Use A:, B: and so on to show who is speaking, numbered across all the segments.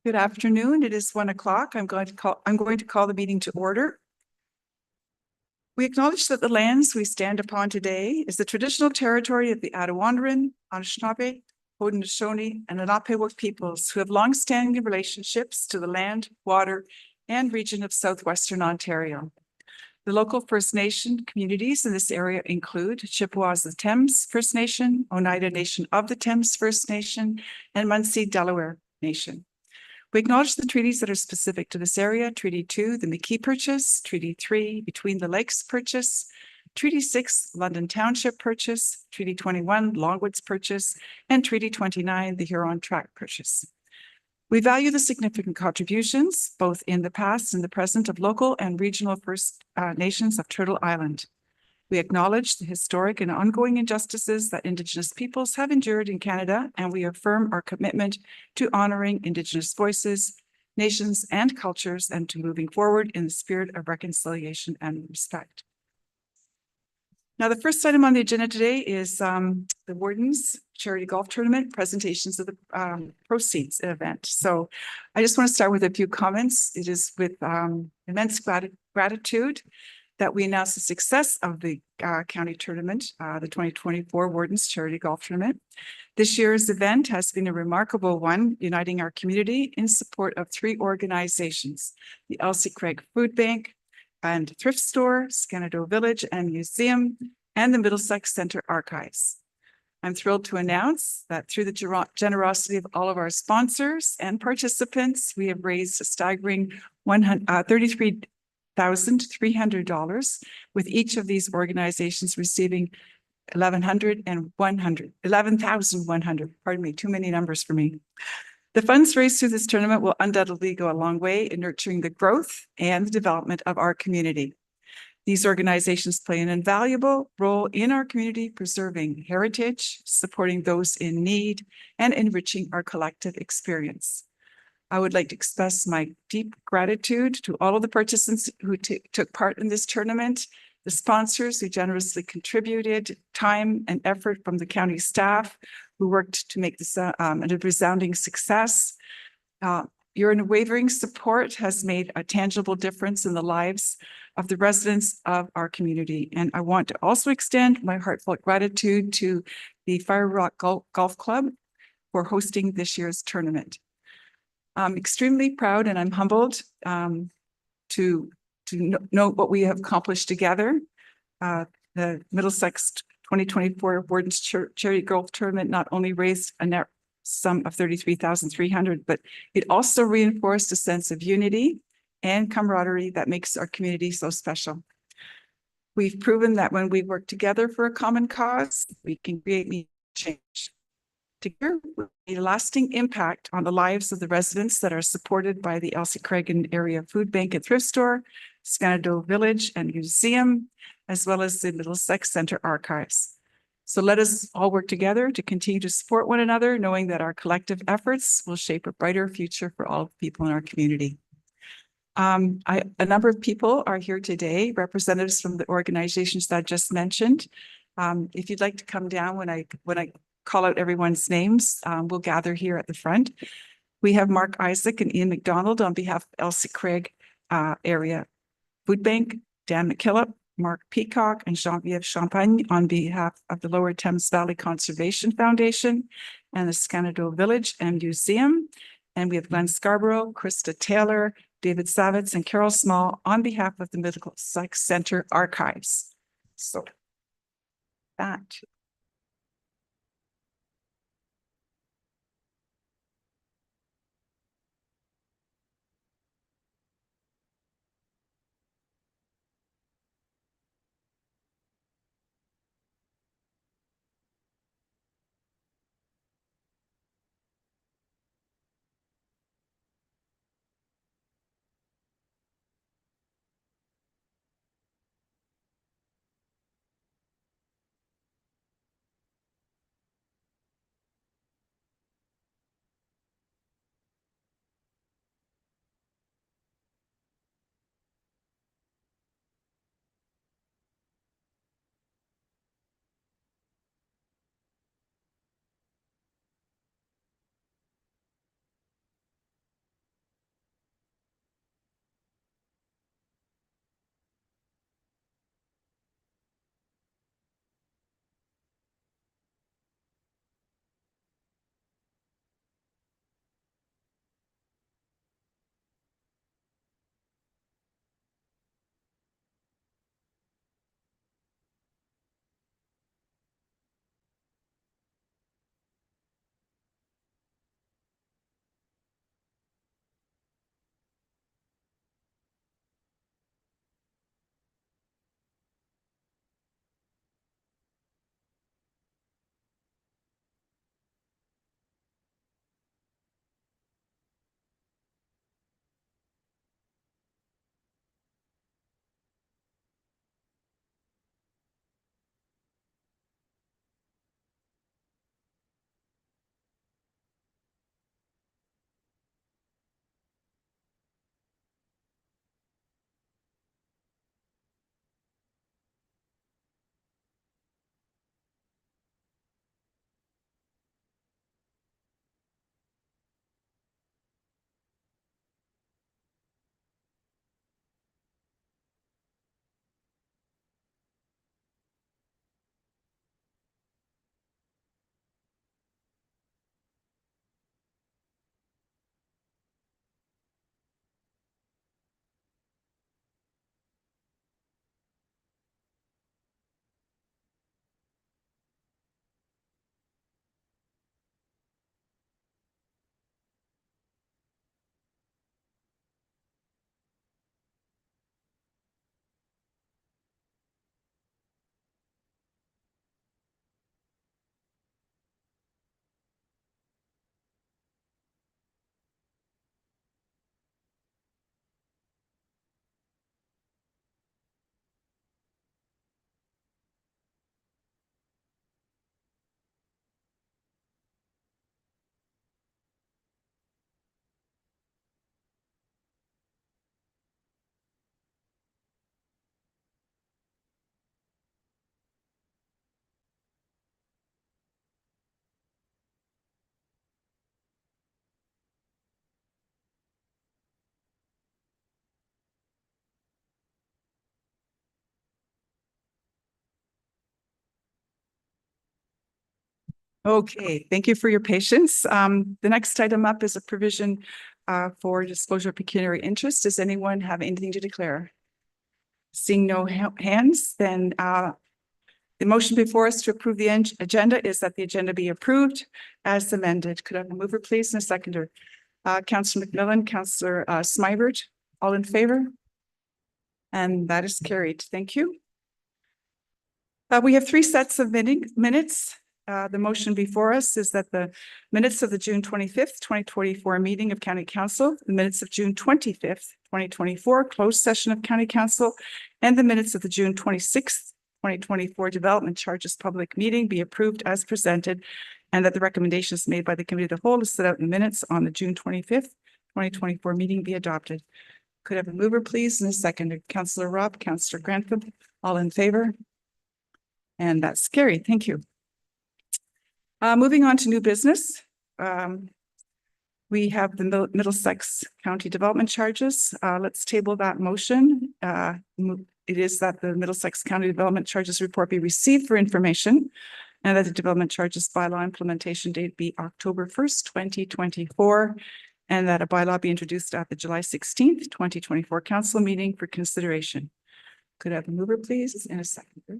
A: Good afternoon. It is 1 o'clock. I'm going to call the meeting to order. We acknowledge that the lands we stand upon today is the traditional territory of the Attawandaron, Anishinaabe, Haudenosaunee, and Lenape peoples who have long-standing relationships to the land, water, and region of southwestern Ontario. The local First Nation communities in this area include Chippewas of the Thames First Nation, Oneida Nation of the Thames First Nation, and Munsee Delaware Nation. We acknowledge the treaties that are specific to this area: Treaty 2, the McKee Purchase; Treaty 3, Between the Lakes Purchase; Treaty 6, London Township Purchase; Treaty 21, Longwoods Purchase; and Treaty 29, the Huron Tract Purchase. We value the significant contributions, both in the past and the present, of local and regional First Nations of Turtle Island. We acknowledge the historic and ongoing injustices that Indigenous peoples have endured in Canada, and we affirm our commitment to honoring Indigenous voices, nations, and cultures, and to moving forward in the spirit of reconciliation and respect. Now, the first item on the agenda today is the Warden's Charity Golf Tournament presentations of the proceeds event. So I just want to start with a few comments. It is with immense gratitude that we announce the success of the county tournament, the 2024 Warden's Charity Golf Tournament. This year's event has been a remarkable one, uniting our community in support of 3 organizations: the Elsie Craig Food Bank and Thrift Store, Scanado Village and Museum, and the Middlesex Centre Archives. I'm thrilled to announce that through the generosity of all of our sponsors and participants, we have raised a staggering $33,300, with each of these organizations receiving $11,100. Pardon me, too many numbers for me. The funds raised through this tournament will undoubtedly go a long way in nurturing the growth and the development of our community. These organizations play an invaluable role in our community, preserving heritage, supporting those in need, and enriching our collective experience. I would like to express my deep gratitude to all of the participants who took part in this tournament, the sponsors who generously contributed time and effort from the county staff who worked to make this a resounding success. Your unwavering support has made a tangible difference in the lives of the residents of our community. And I want to also extend my heartfelt gratitude to the Fire Rock Golf Club for hosting this year's tournament. I'm extremely proud and I'm humbled to note what we have accomplished together. The Middlesex 2024 Warden's Charity Golf Tournament not only raised a net sum of $33,300, but it also reinforced a sense of unity and camaraderie that makes our community so special. We've proven that when we work together for a common cause, we can create change. Together, we made a lasting impact on the lives of the residents that are supported by the Elsie Craig Area Food Bank and Thrift Store, Scanado Village and Museum, as well as the Middlesex Centre Archives. So let us all work together to continue to support one another, knowing that our collective efforts will shape a brighter future for all people in our community. A number of people are here today, representatives from the organizations that I just mentioned. If you'd like to come down when I call out everyone's names, we'll gather here at the front. We have Mark Isaac and Ian McDonald on behalf of Elsie Craig Area Food Bank, Dan McKillop, Mark Peacock, and Geneviève Champagne on behalf of the Lower Thames Valley Conservation Foundation and the Scanado Village and Museum. And we have Glenn Scarborough, Krista Taylor, David Savitz, and Carol Small on behalf of the Middlesex Centre Archives. So that. Okay, thank you for your patience. The next item up is a provision for disclosure of pecuniary interest. Does anyone have anything to declare? Seeing no hands, then the motion before us to approve the agenda is that the agenda be approved as amended. Could I have a mover, please, and a seconder? Councillor McMillan, Councillor Smybert, all in favor? And that is carried. Thank you. We have three sets of minutes. The motion before us is that the minutes of the June 25th, 2024 meeting of County Council, the minutes of June 25th, 2024 closed session of County Council, and the minutes of the June 26th, 2024 development charges public meeting be approved as presented, and that the recommendations made by the committee of the whole is set out in minutes on the June 25th, 2024 meeting be adopted. Could I have a mover, please, and a seconder? Councillor Robb, Councillor Grantham, all in favor? And that's carried. Thank you. Moving on to new business. We have the Middlesex County Development Charges. Let's table that motion. It is that the Middlesex County Development Charges report be received for information, and that the development charges bylaw implementation date be October 1st, 2024, and that a bylaw be introduced at the July 16th, 2024 council meeting for consideration. Could I have a mover, please, and a seconder?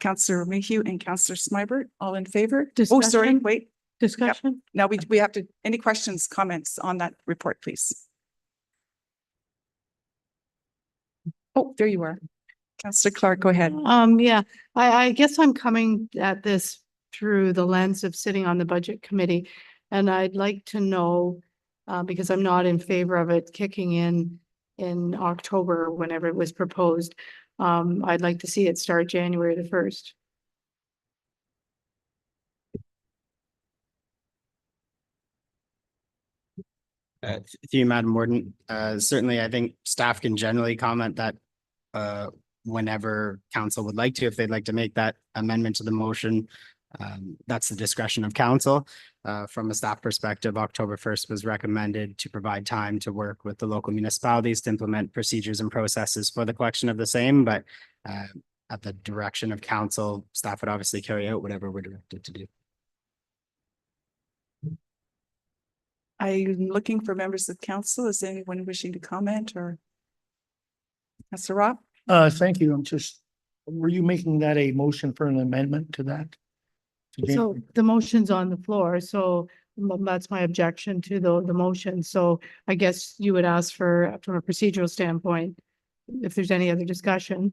A: Councillor Mayhew and Councillor Smybert, all in favor?
B: Discussion?
A: Oh, sorry, wait.
B: Discussion?
A: Now we have to, any questions, comments on that report, please? Oh, there you are. Councillor Clark, go ahead.
B: Yeah, I guess I'm coming at this through the lens of sitting on the budget committee. And I'd like to know, because I'm not in favor of it kicking in October, whenever it was proposed. I'd like to see it start January the 1st.
C: To you, Madam Warden. Certainly, I think staff can generally comment that whenever council would like to, if they'd like to make that amendment to the motion, that's the discretion of council. From a staff perspective, October 1st was recommended to provide time to work with the local municipalities to implement procedures and processes for the collection of the same, but at the direction of council, staff would obviously carry out whatever we're directed to do.
A: I'm looking for members of council. Is anyone wishing to comment or? Councillor Robb?
D: Thank you. Were you making that a motion for an amendment to that?
B: So the motion's on the floor, so that's my objection to the motion. So I guess you would ask for, from a procedural standpoint, if there's any other discussion.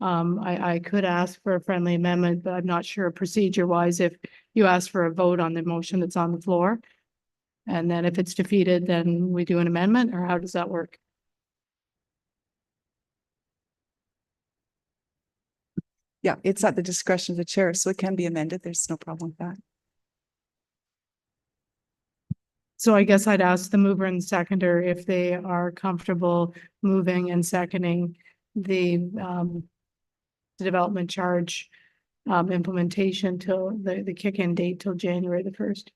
B: I could ask for a friendly amendment, but I'm not sure procedure wise if you ask for a vote on the motion that's on the floor. And then if it's defeated, then we do an amendment, or how does that work?
A: Yeah, it's at the discretion of the chair, so it can be amended. There's no problem with that.
B: So I guess I'd ask the mover and seconder if they are comfortable moving and seconding the development charge implementation till the kick-in date till January the 1st.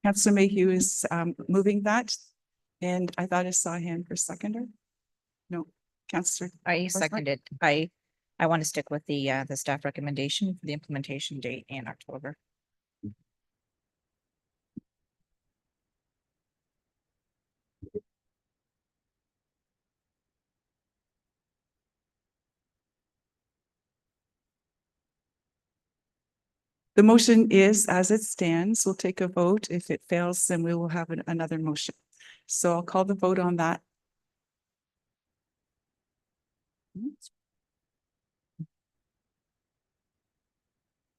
A: Councillor Mayhew is moving that, and I thought I saw a hand for seconder. No, Councillor.
E: I seconded. I want to stick with the staff recommendation for the implementation date in October.
A: The motion is as it stands. We'll take a vote. If it fails, then we will have another motion. So I'll call the vote on that.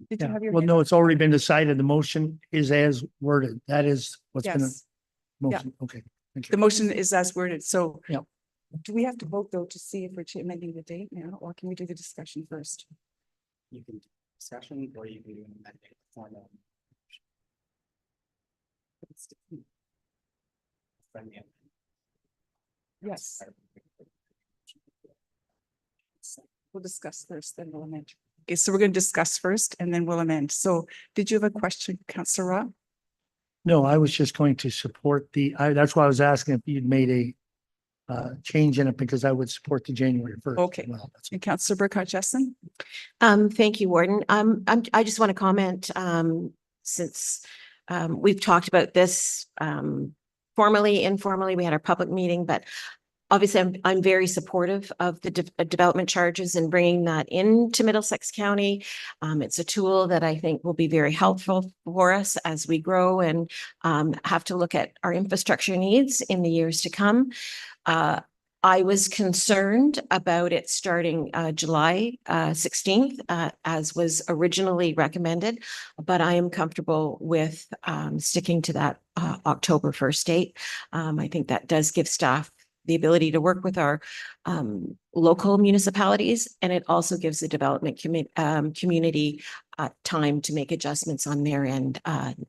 A: Did you have your
D: Well,
A: hand?
D: no, it's already been decided. The motion is as worded. That is what's been.
A: Yes,
D: Motion. Okay. Thank
A: the
D: you.
A: motion is as worded. So
D: Yeah.
A: do we have to vote though to see if we're amending the date now, or can we do the discussion first?
C: You can do discussion or you can do an amendment formal.
A: Yes. We'll discuss first, then we'll amend. Okay, so we're going to discuss first and then we'll amend. So did you have a question, Councillor Robb?
D: No, I was just going to support that's why I was asking if you'd made a change in it because I would support the January 1st.
A: Okay.
D: Well, that's
A: And Councillor Burkhardt Jessen?
F: Thank you, Warden. I just want to comment, since, we've talked about this, formally, informally, we had our public meeting, but obviously I'm very supportive of the development charges and bringing that into Middlesex County. It's a tool that I think will be very helpful for us as we grow and, have to look at our infrastructure needs in the years to come. I was concerned about it starting July 16th, as was originally recommended, but I am comfortable with sticking to that October 1st date. I think that does give staff the ability to work with our local municipalities, and it also gives the development community time to make adjustments on their end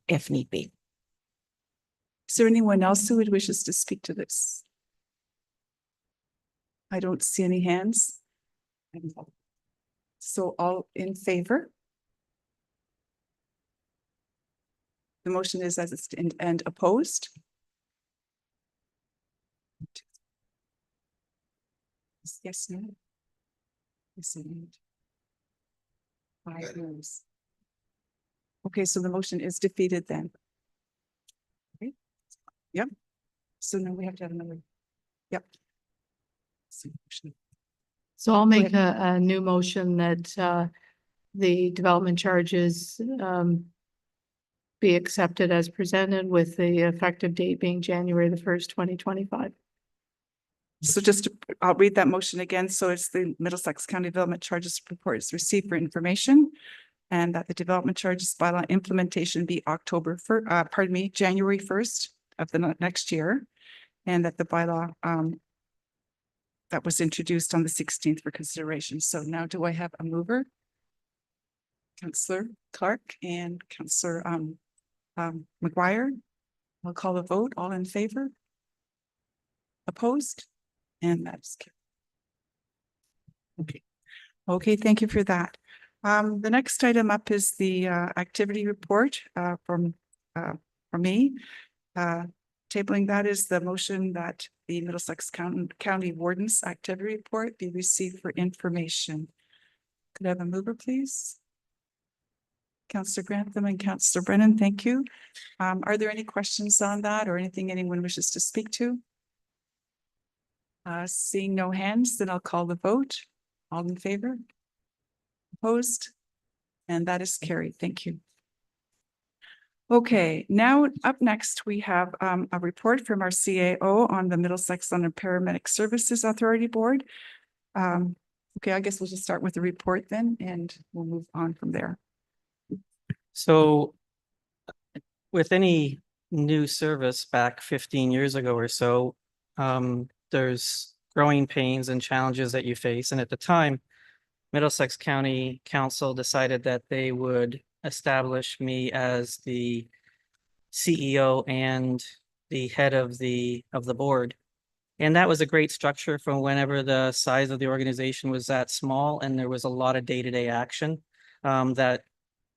F: if need be.
A: Is there anyone else who would wishes to speak to this? I don't see any hands. So all in favor? The motion is as it's and opposed? Yes, no. Yes, no. 5 noes. Okay, so the motion is defeated then. Okay. Yep. So now we have to have another. Yep.
B: So I'll make a new motion that the development charges be accepted as presented with the effective date being January the 1st, 2025.
A: So I'll read that motion again. So it's the Middlesex County Development Charges Report is received for information, and that the development charges bylaw implementation be January 1st of the next year, and that the bylaw that was introduced on the 16th for consideration. So now do I have a mover? Councillor Clark and Councillor McGuire. I'll call the vote. All in favor? Opposed? And that's okay. Okay, thank you for that. The next item up is the activity report from me. Tabling that is the motion that the Middlesex County Warden's activity report be received for information. Could I have a mover, please? Councillor Grantham and Councillor Brennan, thank you. Are there any questions on that or anything anyone wishes to speak to? Seeing no hands, then I'll call the vote. All in favor? Opposed? And that is carried. Thank you. Okay, now up next, we have a report from our CAO on the Middlesex London Paramedic Services Authority Board. Okay, I guess we'll just start with the report then, and we'll move on from there.
G: So with any new service back 15 years ago or so, there's growing pains and challenges that you face. And at the time, Middlesex County Council decided that they would establish me as the CEO and the head of the board. And that was a great structure from whenever the size of the organization was that small and there was a lot of day-to-day action that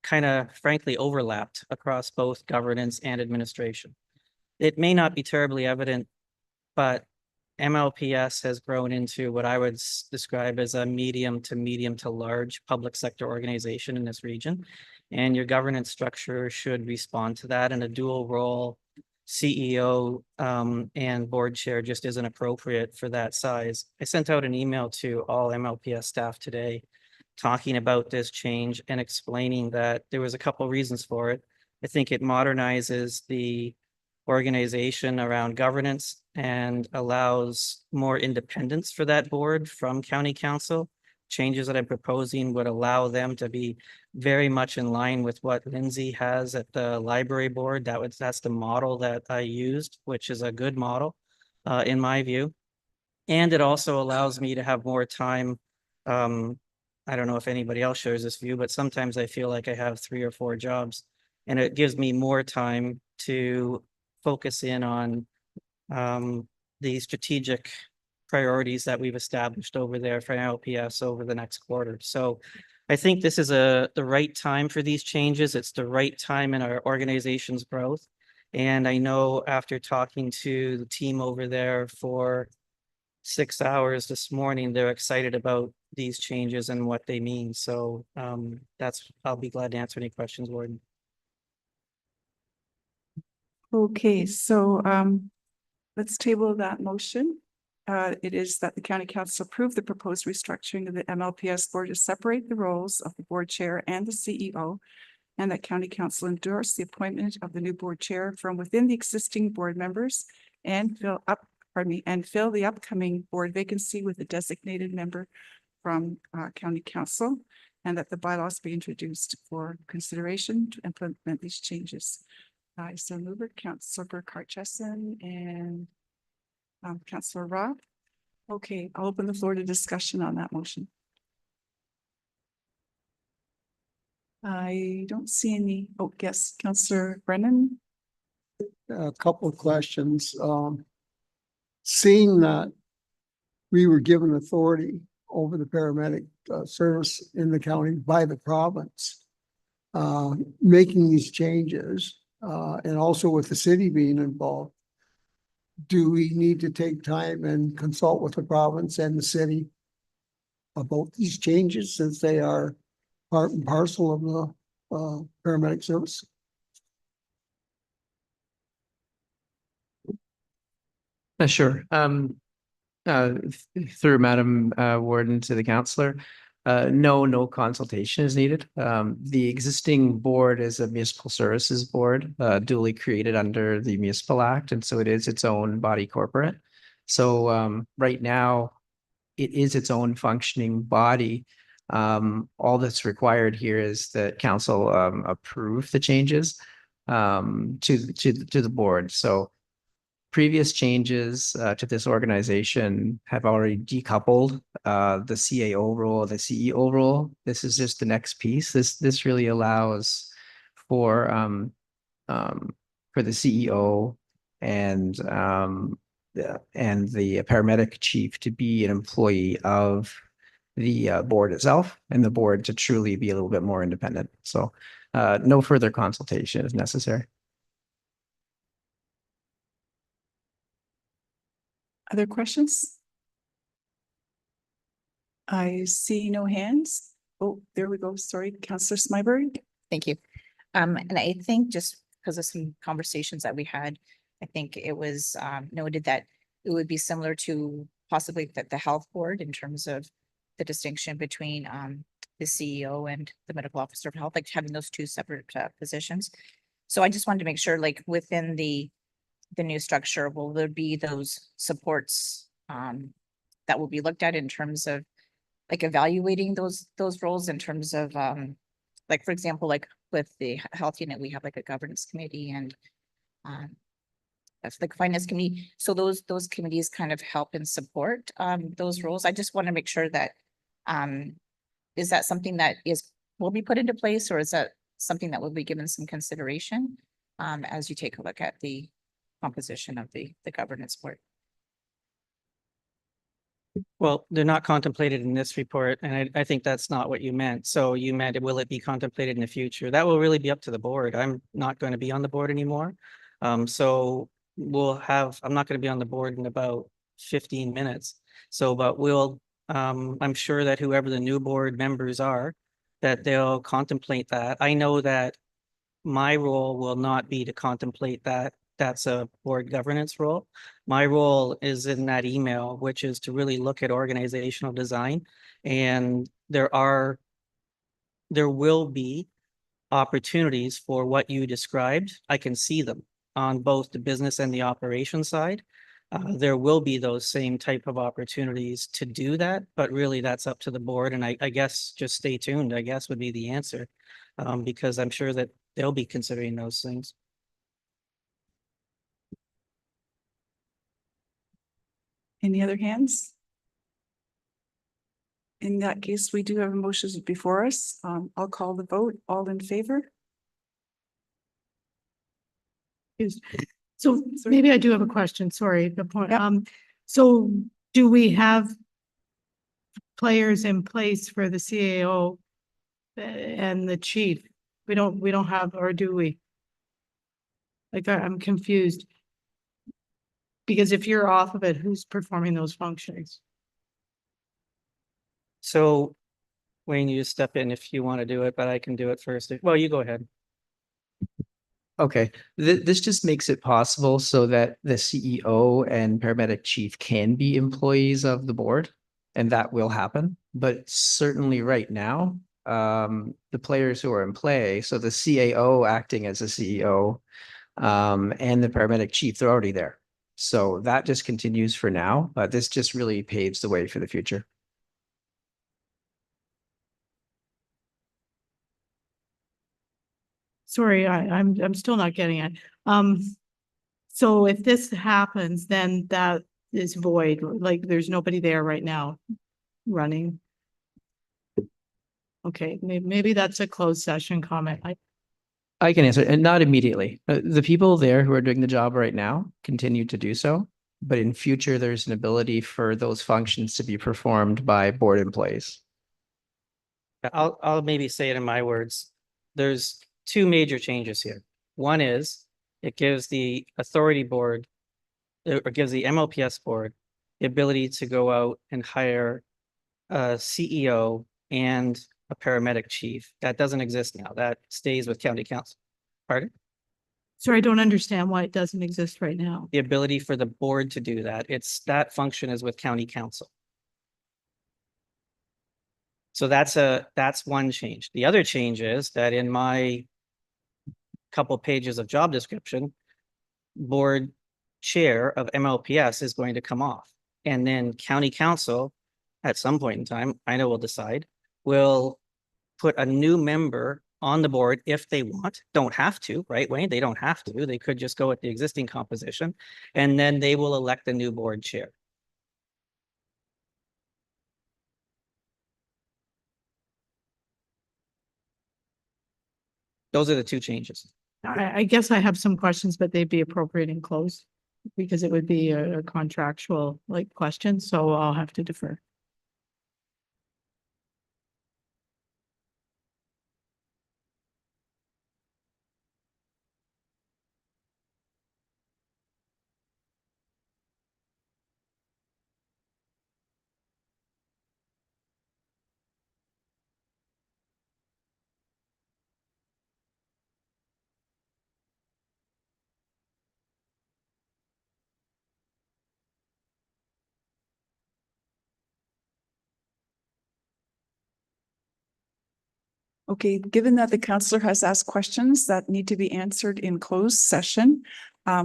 G: kind of frankly overlapped across both governance and administration. It may not be terribly evident, but MLPS has grown into what I would describe as a medium to large public sector organization in this region. And your governance structure should respond to that, and a dual role CEO and board chair just isn't appropriate for that size. I sent out an email to all MLPS staff today talking about this change and explaining that there was a couple of reasons for it. I think it modernizes the organization around governance and allows more independence for that board from county council. Changes that I'm proposing would allow them to be very much in line with what Lindsay has at the library board. That's the model that I used, which is a good model in my view. And it also allows me to have more time. I don't know if anybody else shares this view, but sometimes I feel like I have 3 or 4 jobs, and it gives me more time to focus in on the strategic priorities that we've established over there for LPS over the next quarter. So I think this is the right time for these changes. It's the right time in our organization's growth. And I know after talking to the team over there for 6 hours this morning, they're excited about these changes and what they mean. So I'll be glad to answer any questions, Warden.
A: Okay, so let's table that motion. It is that the county council approve the proposed restructuring of the MLPS board to separate the roles of the board chair and the CEO, and that county council endorse the appointment of the new board chair from within the existing board members and fill the upcoming board vacancy with a designated member from county council, and that the bylaws be introduced for consideration to implement these changes. I so move it, Councillor Cartchesson and Councillor Rob. Okay, I'll open the floor to discussion on that motion. I don't see any. Oh, yes, Councillor Brennan.
H: A couple of questions. Seeing that we were given authority over the paramedic service in the county by the province, making these changes, and also with the city being involved, do we need to take time and consult with the province and the city about these changes, since they are part and parcel of the paramedic service?
I: Sure. Through Madam Warden to the councillor, no consultation is needed. The existing board is a municipal services board, duly created under the Municipal Act, and so it is its own body corporate. So right now, it is its own functioning body. All that's required here is that council approve the changes to the board. So previous changes to this organization have already decoupled the CAO role, the CEO role. This is just the next piece. This really allows for the CEO and the paramedic chief to be an employee of the board itself, and the board to truly be a little bit more independent. So no further consultation is necessary.
A: Other questions? I see no hands. Oh, there we go. Sorry, Councillor Smybury.
E: Thank you. And I think just because of some conversations that we had, I think it was noted that it would be similar to possibly the health board in terms of the distinction between the CEO and the medical officer of health, like having those two separate positions. So I just wanted to make sure, like within the new structure, will there be those supports that will be looked at in terms of like evaluating those roles in terms of like, for example, like with the health unit, we have like a governance committee and that's like finance committee. So those committees kind of help and support those roles. I just want to make sure that is that something that will be put into place, or is that something that will be given some consideration as you take a look at the composition of the governance board?
G: Well, they're not contemplated in this report, and I think that's not what you meant. So you meant, will it be contemplated in the future? That will really be up to the board. I'm not going to be on the board anymore. So I'm not going to be on the board in about 15 minutes. So, but I'm sure that whoever the new board members are, that they'll contemplate that. I know that my role will not be to contemplate that. That's a board governance role. My role is in that email, which is to really look at organizational design. And there will be opportunities for what you described. I can see them on both the business and the operation side. There will be those same type of opportunities to do that, but really that's up to the board. And I guess just stay tuned, I guess would be the answer, because I'm sure that they'll be considering those things.
A: Any other hands? In that case, we do have motions before us. I'll call the vote. All in favor?
B: So
A: Sorry.
B: maybe I do have a question, sorry, the point.
A: Yeah.
B: So do we have players in place for the CAO and the chief? We don't have, or do we? Like, I'm confused. Because if you're off of it, who's performing those functions?
G: So Wayne, you just step in if you want to do it, but I can do it first. Well, you go ahead.
I: Okay, this just makes it possible so that the CEO and paramedic chief can be employees of the board, and that will happen. But certainly right now, the players who are in play, so the CAO acting as a CEO, and the paramedic chief, they're already there. So that just continues for now, but this just really paves the way for the future.
B: Sorry, I'm still not getting it. So if this happens, then that is void, like there's nobody there right now running. Okay, maybe that's a closed session comment.
I: I can answer, and not immediately. The people there who are doing the job right now continue to do so, but in future, there's an ability for those functions to be performed by board employees.
G: I'll maybe say it in my words. There's two major changes here. One is it gives the authority board or gives the MLPS board the ability to go out and hire a CEO and a paramedic chief. That doesn't exist now. That stays with county council. Pardon?
B: Sorry, I don't understand why it doesn't exist right now.
G: The ability for the board to do that. That function is with county council. So that's one change. The other change is that in my couple pages of job description, board chair of MLPS is going to come off. And then county council, at some point in time, I know will decide, will put a new member on the board if they want. Don't have to, right, Wayne? They don't have to. They could just go with the existing composition. And then they will elect a new board chair. Those are the two changes.
B: I guess I have some questions, but they'd be appropriate in close because it would be a contractual like question, so I'll have to defer.
A: Okay, given that the counselor has asked questions that need to be answered in closed session,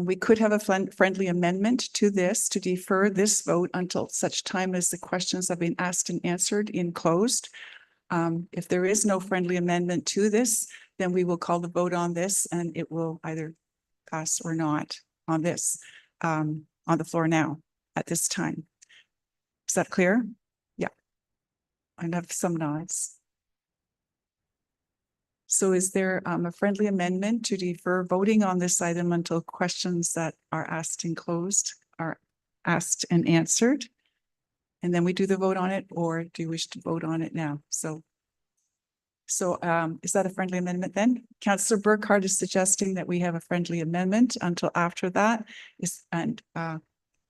A: we could have a friendly amendment to this to defer this vote until such time as the questions have been asked and answered in closed. If there is no friendly amendment to this, then we will call the vote on this and it will either pass or not on this, on the floor now at this time. Is that clear? Yeah. I have some nods. So is there a friendly amendment to defer voting on this item until questions that are asked and closed are asked and answered? And then we do the vote on it, or do you wish to vote on it now? So is that a friendly amendment then? Councillor Burkhardt is suggesting that we have a friendly amendment until after that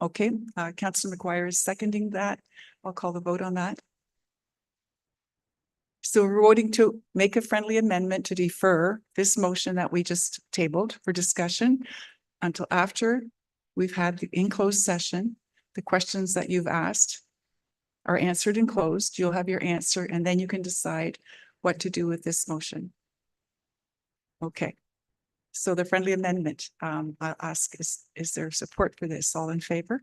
A: okay, Councillor McGuire is seconding that. I'll call the vote on that. So we're voting to make a friendly amendment to defer this motion that we just tabled for discussion until after we've had the in closed session. The questions that you've asked are answered and closed. You'll have your answer and then you can decide what to do with this motion. Okay. So the friendly amendment, I'll ask, is there support for this? All in favor?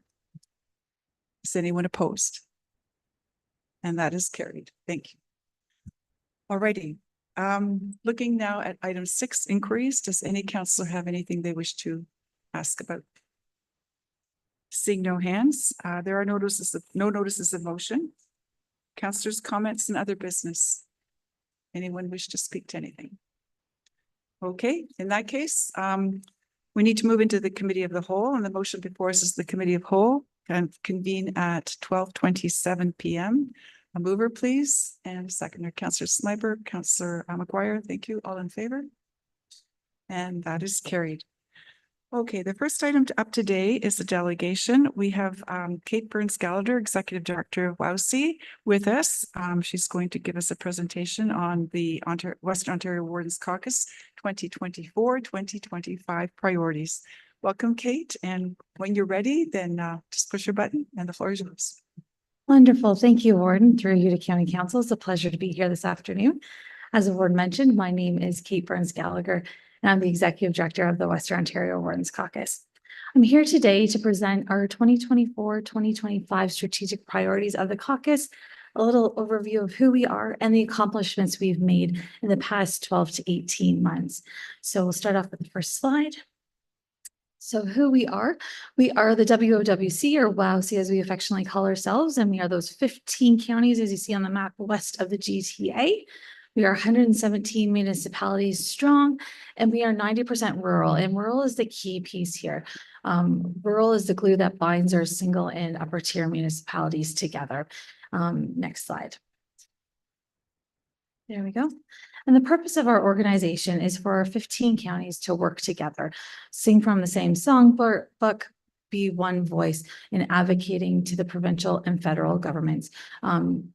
A: Is anyone opposed? And that is carried. Thank you. Alrighty, looking now at item 6, inquiries. Does any councillor have anything they wish to ask about? Seeing no hands, there are no notices of motion. Councillors' comments and other business. Anyone wish to speak to anything? Okay, in that case, we need to move into the committee of the whole, and the motion before us is the committee of whole and convene at 12:27 p.m. A mover, please, and a seconder, Councillor Sniper, Councillor McGuire. Thank you. All in favor? And that is carried. Okay, the first item up today is the delegation. We have Kate Burns-Gallagher, Executive Director of WOWC, with us. She's going to give us a presentation on the Western Ontario Wardens Caucus 2024-2025 priorities. Welcome, Kate, and when you're ready, then just push your button and the floor is yours.
J: Wonderful. Thank you, Warden. Through you to County Council. It's a pleasure to be here this afternoon. As the Ward mentioned, my name is Kate Burns-Gallagher, and I'm the Executive Director of the Western Ontario Wardens Caucus. I'm here today to present our 2024-2025 strategic priorities of the caucus, a little overview of who we are and the accomplishments we've made in the past 12 to 18 months. So we'll start off with the first slide. So who we are the WOWC, or WOWC as we affectionately call ourselves, and we are those 15 counties, as you see on the map, west of the GTA. We are 117 municipalities strong, and we are 90% rural, and rural is the key piece here. Rural is the glue that binds our single and upper tier municipalities together. Next slide. There we go. And the purpose of our organization is for our 15 counties to work together, sing from the same songbook, be one voice in advocating to the provincial and federal governments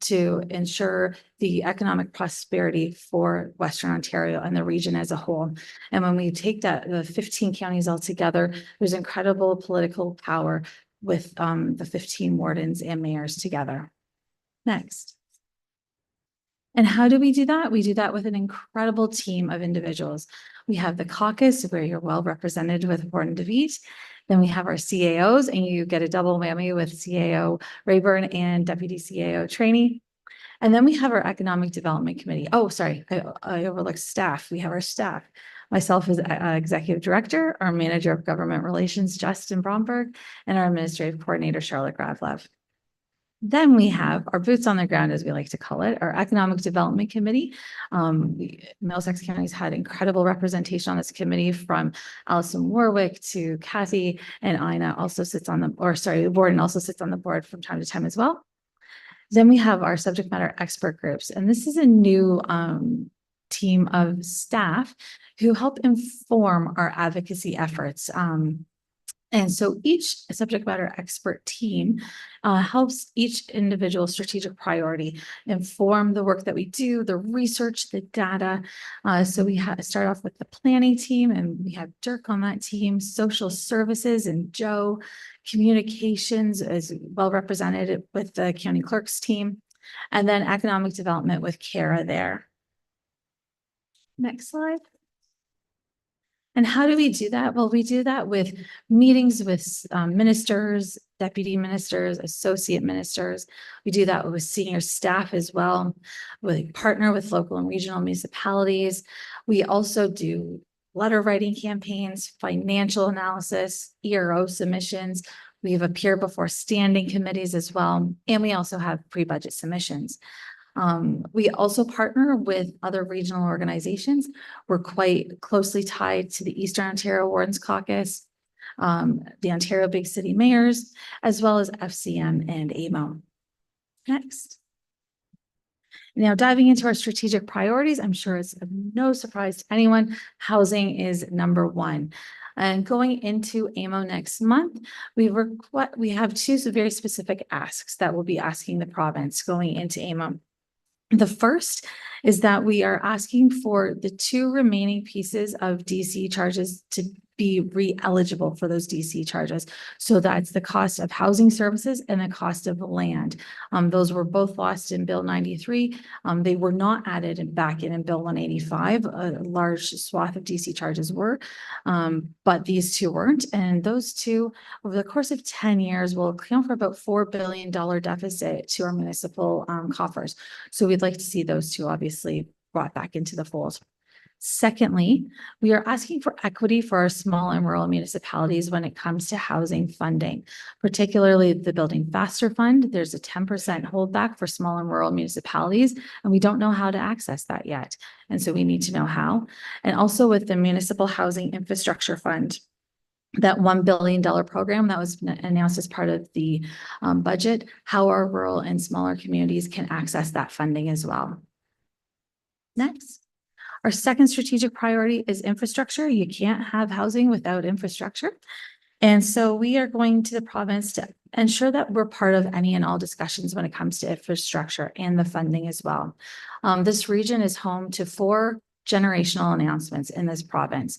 J: to ensure the economic prosperity for Western Ontario and the region as a whole. And when we take the 15 counties all together, there's incredible political power with the 15 wardens and mayors together. Next. And how do we do that? We do that with an incredible team of individuals. We have the caucus, where you're well represented with Warden DeVete. Then we have our CAOs, and you get a double whammy with CAO Rayburn and Deputy CAO Trainee. And then we have our Economic Development Committee. Oh, sorry, I overlooked staff. We have our staff. Myself as Executive Director, our Manager of Government Relations, Justin Bromberg, and our Administrative Coordinator, Charlotte Gravlev. Then we have our boots on the ground, as we like to call it, our Economic Development Committee. Middlesex County's had incredible representation on this committee, from Alison Warwick to Kathy, and Ina also sits on the, Warden also sits on the board from time to time as well. Then we have our subject matter expert groups, and this is a new team of staff who help inform our advocacy efforts. And so each subject matter expert team helps each individual strategic priority inform the work that we do, the research, the data. So we start off with the planning team, and we have Dirk on that team, social services and Joe, communications is well represented with the county clerk's team, and then economic development with Kara there. Next slide. And how do we do that? Well, we do that with meetings with ministers, deputy ministers, associate ministers. We do that with senior staff as well. We partner with local and regional municipalities. We also do letter writing campaigns, financial analysis, ERO submissions. We have appeared before standing committees as well. And we also have pre-budget submissions. We also partner with other regional organizations. We're quite closely tied to the Eastern Ontario Wardens Caucus, the Ontario Big City Mayors, as well as FCM and AMO. Next. Now, diving into our strategic priorities, I'm sure it's no surprise to anyone, housing is number one. And going into AMO next month, we have two very specific asks that we'll be asking the province going into AMO. The first is that we are asking for the two remaining pieces of DC charges to be re-eligible for those DC charges. So that's the cost of housing services and the cost of land. Those were both lost in Bill 93. They were not added back in Bill 185. A large swath of DC charges were, but these two weren't. And those two, over the course of 10 years, will account for about $4 billion deficit to our municipal coffers. So we'd like to see those two obviously brought back into the fold. Secondly, we are asking for equity for our small and rural municipalities when it comes to housing funding, particularly the Building Faster Fund. There's a 10% holdback for small and rural municipalities, and we don't know how to access that yet. And so we need to know how. And also with the Municipal Housing Infrastructure Fund, that $1 billion program that was announced as part of the budget, how our rural and smaller communities can access that funding as well. Next. Our second strategic priority is infrastructure. You can't have housing without infrastructure. And so we are going to the province to ensure that we're part of any and all discussions when it comes to infrastructure and the funding as well. This region is home to 4 generational announcements in this province.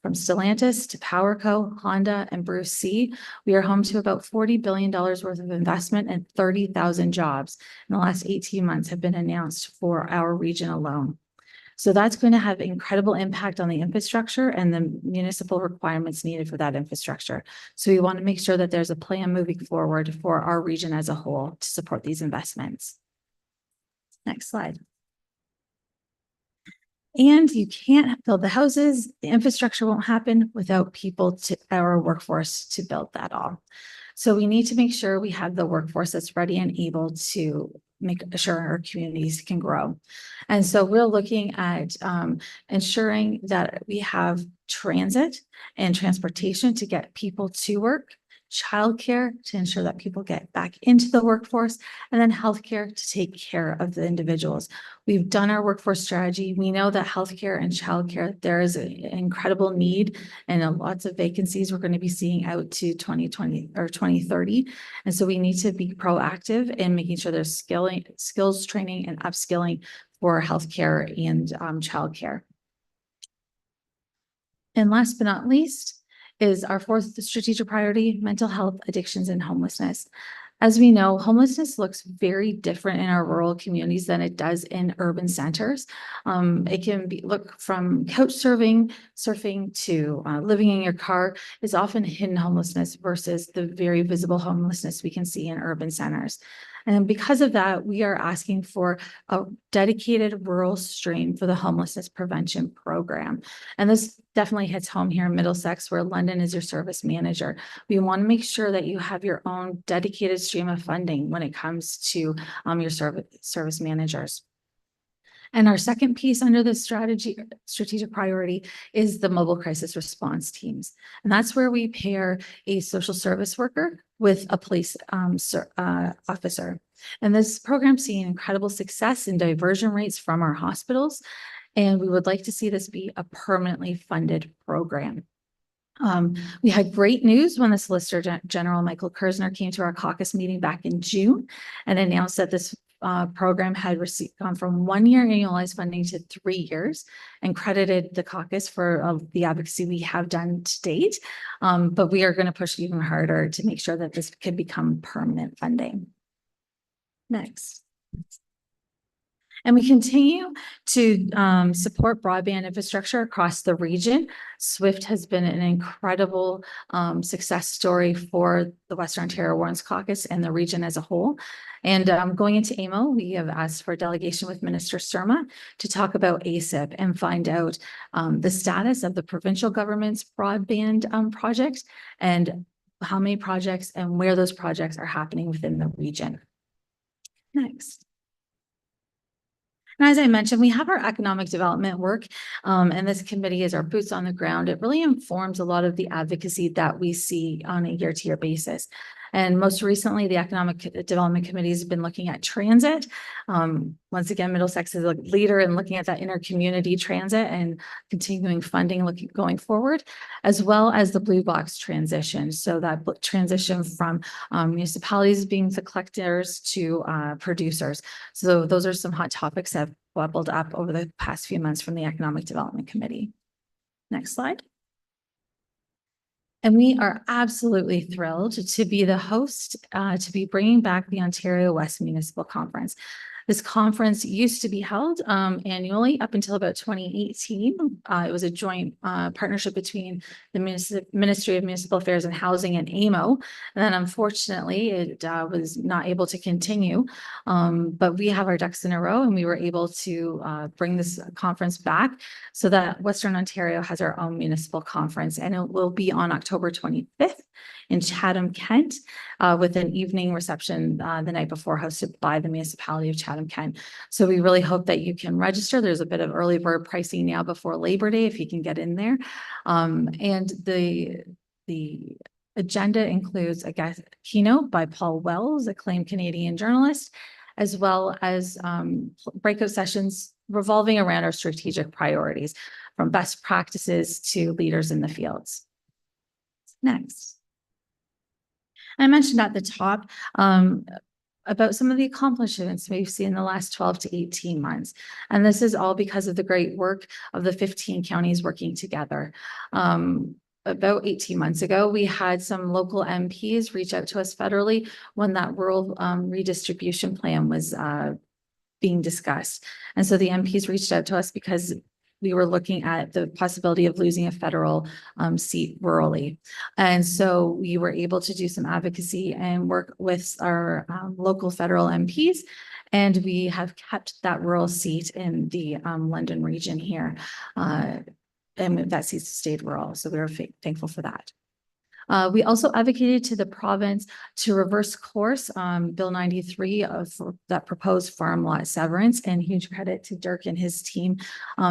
J: From Stellantis to PowerCo, Honda, and Bruce C, we are home to about $40 billion worth of investment and 30,000 jobs in the last 18 months have been announced for our region alone. So that's going to have incredible impact on the infrastructure and the municipal requirements needed for that infrastructure. So we want to make sure that there's a plan moving forward for our region as a whole to support these investments. Next slide. And you can't build the houses, the infrastructure won't happen without people to our workforce to build that all. So we need to make sure we have the workforce that's ready and able to make sure our communities can grow. And so we're looking at ensuring that we have transit and transportation to get people to work, childcare to ensure that people get back into the workforce, and then healthcare to take care of the individuals. We've done our workforce strategy. We know that healthcare and childcare, there is an incredible need and lots of vacancies we're going to be seeing out to 2020 or 2030. And so we need to be proactive in making sure there's skills training and upskilling for healthcare and childcare. And last but not least, is our fourth strategic priority, mental health, addictions, and homelessness. As we know, homelessness looks very different in our rural communities than it does in urban centers. It can look from couch surfing to living in your car is often hidden homelessness versus the very visible homelessness we can see in urban centers. And because of that, we are asking for a dedicated rural stream for the homelessness prevention program. And this definitely hits home here in Middlesex, where London is your service manager. We want to make sure that you have your own dedicated stream of funding when it comes to your service managers. And our second piece under this strategic priority is the mobile crisis response teams. And that's where we pair a social service worker with a police officer. And this program's seeing incredible success in diversion rates from our hospitals. And we would like to see this be a permanently funded program. We had great news when the Solicitor General Michael Kersner came to our caucus meeting back in June and announced that this program had gone from 1 year annualized funding to 3 years, and credited the caucus for the advocacy we have done to date. But we are going to push even harder to make sure that this could become permanent funding. Next. And we continue to support broadband infrastructure across the region. SWIFT has been an incredible success story for the Western Ontario Warrens Caucus and the region as a whole. And going into AMO, we have asked for a delegation with Minister Surma to talk about ASIP and find out the status of the provincial government's broadband project and how many projects and where those projects are happening within the region. Next. And as I mentioned, we have our economic development work, and this committee is our boots on the ground. It really informs a lot of the advocacy that we see on a year-to-year basis. And most recently, the Economic Development Committee has been looking at transit. Once again, Middlesex is a leader in looking at that inter-community transit and continuing funding going forward, as well as the blue box transition. So that transition from municipalities being the collectors to producers. So those are some hot topics that have bubbled up over the past few months from the Economic Development Committee. Next slide. And we are absolutely thrilled to be the host, to be bringing back the Ontario West Municipal Conference. This conference used to be held annually up until about 2018. It was a joint partnership between the Ministry of Municipal Affairs and Housing and AMO. And then unfortunately, it was not able to continue. But we have our ducks in a row, and we were able to bring this conference back so that Western Ontario has our own municipal conference. And it will be on October 25th in Chatham, Kent, with an evening reception the night before, hosted by the municipality of Chatham, Kent. So we really hope that you can register. There's a bit of early bird pricing now before Labor Day, if you can get in there. And the agenda includes a guest keynote by Paul Wells, acclaimed Canadian journalist, as well as breakout sessions revolving around our strategic priorities, from best practices to leaders in the fields. Next. I mentioned at the top about some of the accomplishments we've seen in the last 12 to 18 months. And this is all because of the great work of the 15 counties working together. About 18 months ago, we had some local MPs reach out to us federally when that rural redistribution plan was being discussed. And so the MPs reached out to us because we were looking at the possibility of losing a federal seat rurally. And so we were able to do some advocacy and work with our local federal MPs. And we have kept that rural seat in the London region here. And that seat stayed rural. So we were thankful for that. We also advocated to the province to reverse course Bill 93 of that proposed farm lot severance, and huge credit to Dirk and his team.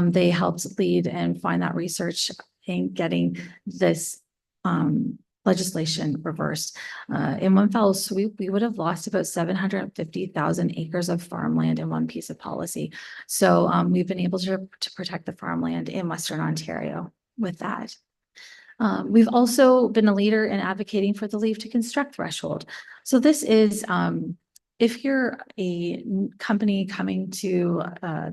J: They helped lead and find that research in getting this legislation reversed. In one fell swoop, we would have lost about 750,000 acres of farmland in one piece of policy. So we've been able to protect the farmland in Western Ontario with that. We've also been a leader in advocating for the leave to construct threshold. So this is if you're a company coming to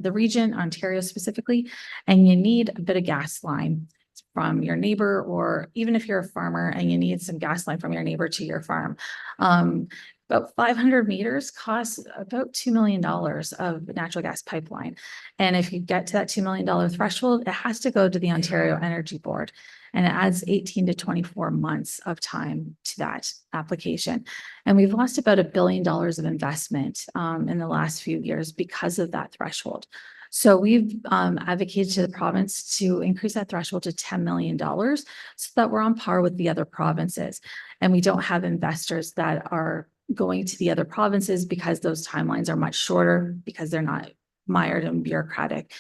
J: the region, Ontario specifically, and you need a bit of gas line from your neighbor, or even if you're a farmer and you need some gas line from your neighbor to your farm, about 500 meters costs about $2 million of natural gas pipeline. And if you get to that $2 million threshold, it has to go to the Ontario Energy Board. And it adds 18 to 24 months of time to that application. And we've lost about $1 billion of investment in the last few years because of that threshold. So we've advocated to the province to increase that threshold to $10 million so that we're on par with the other provinces. And we don't have investors that are going to the other provinces because those timelines are much shorter because they're not mired in bureaucratic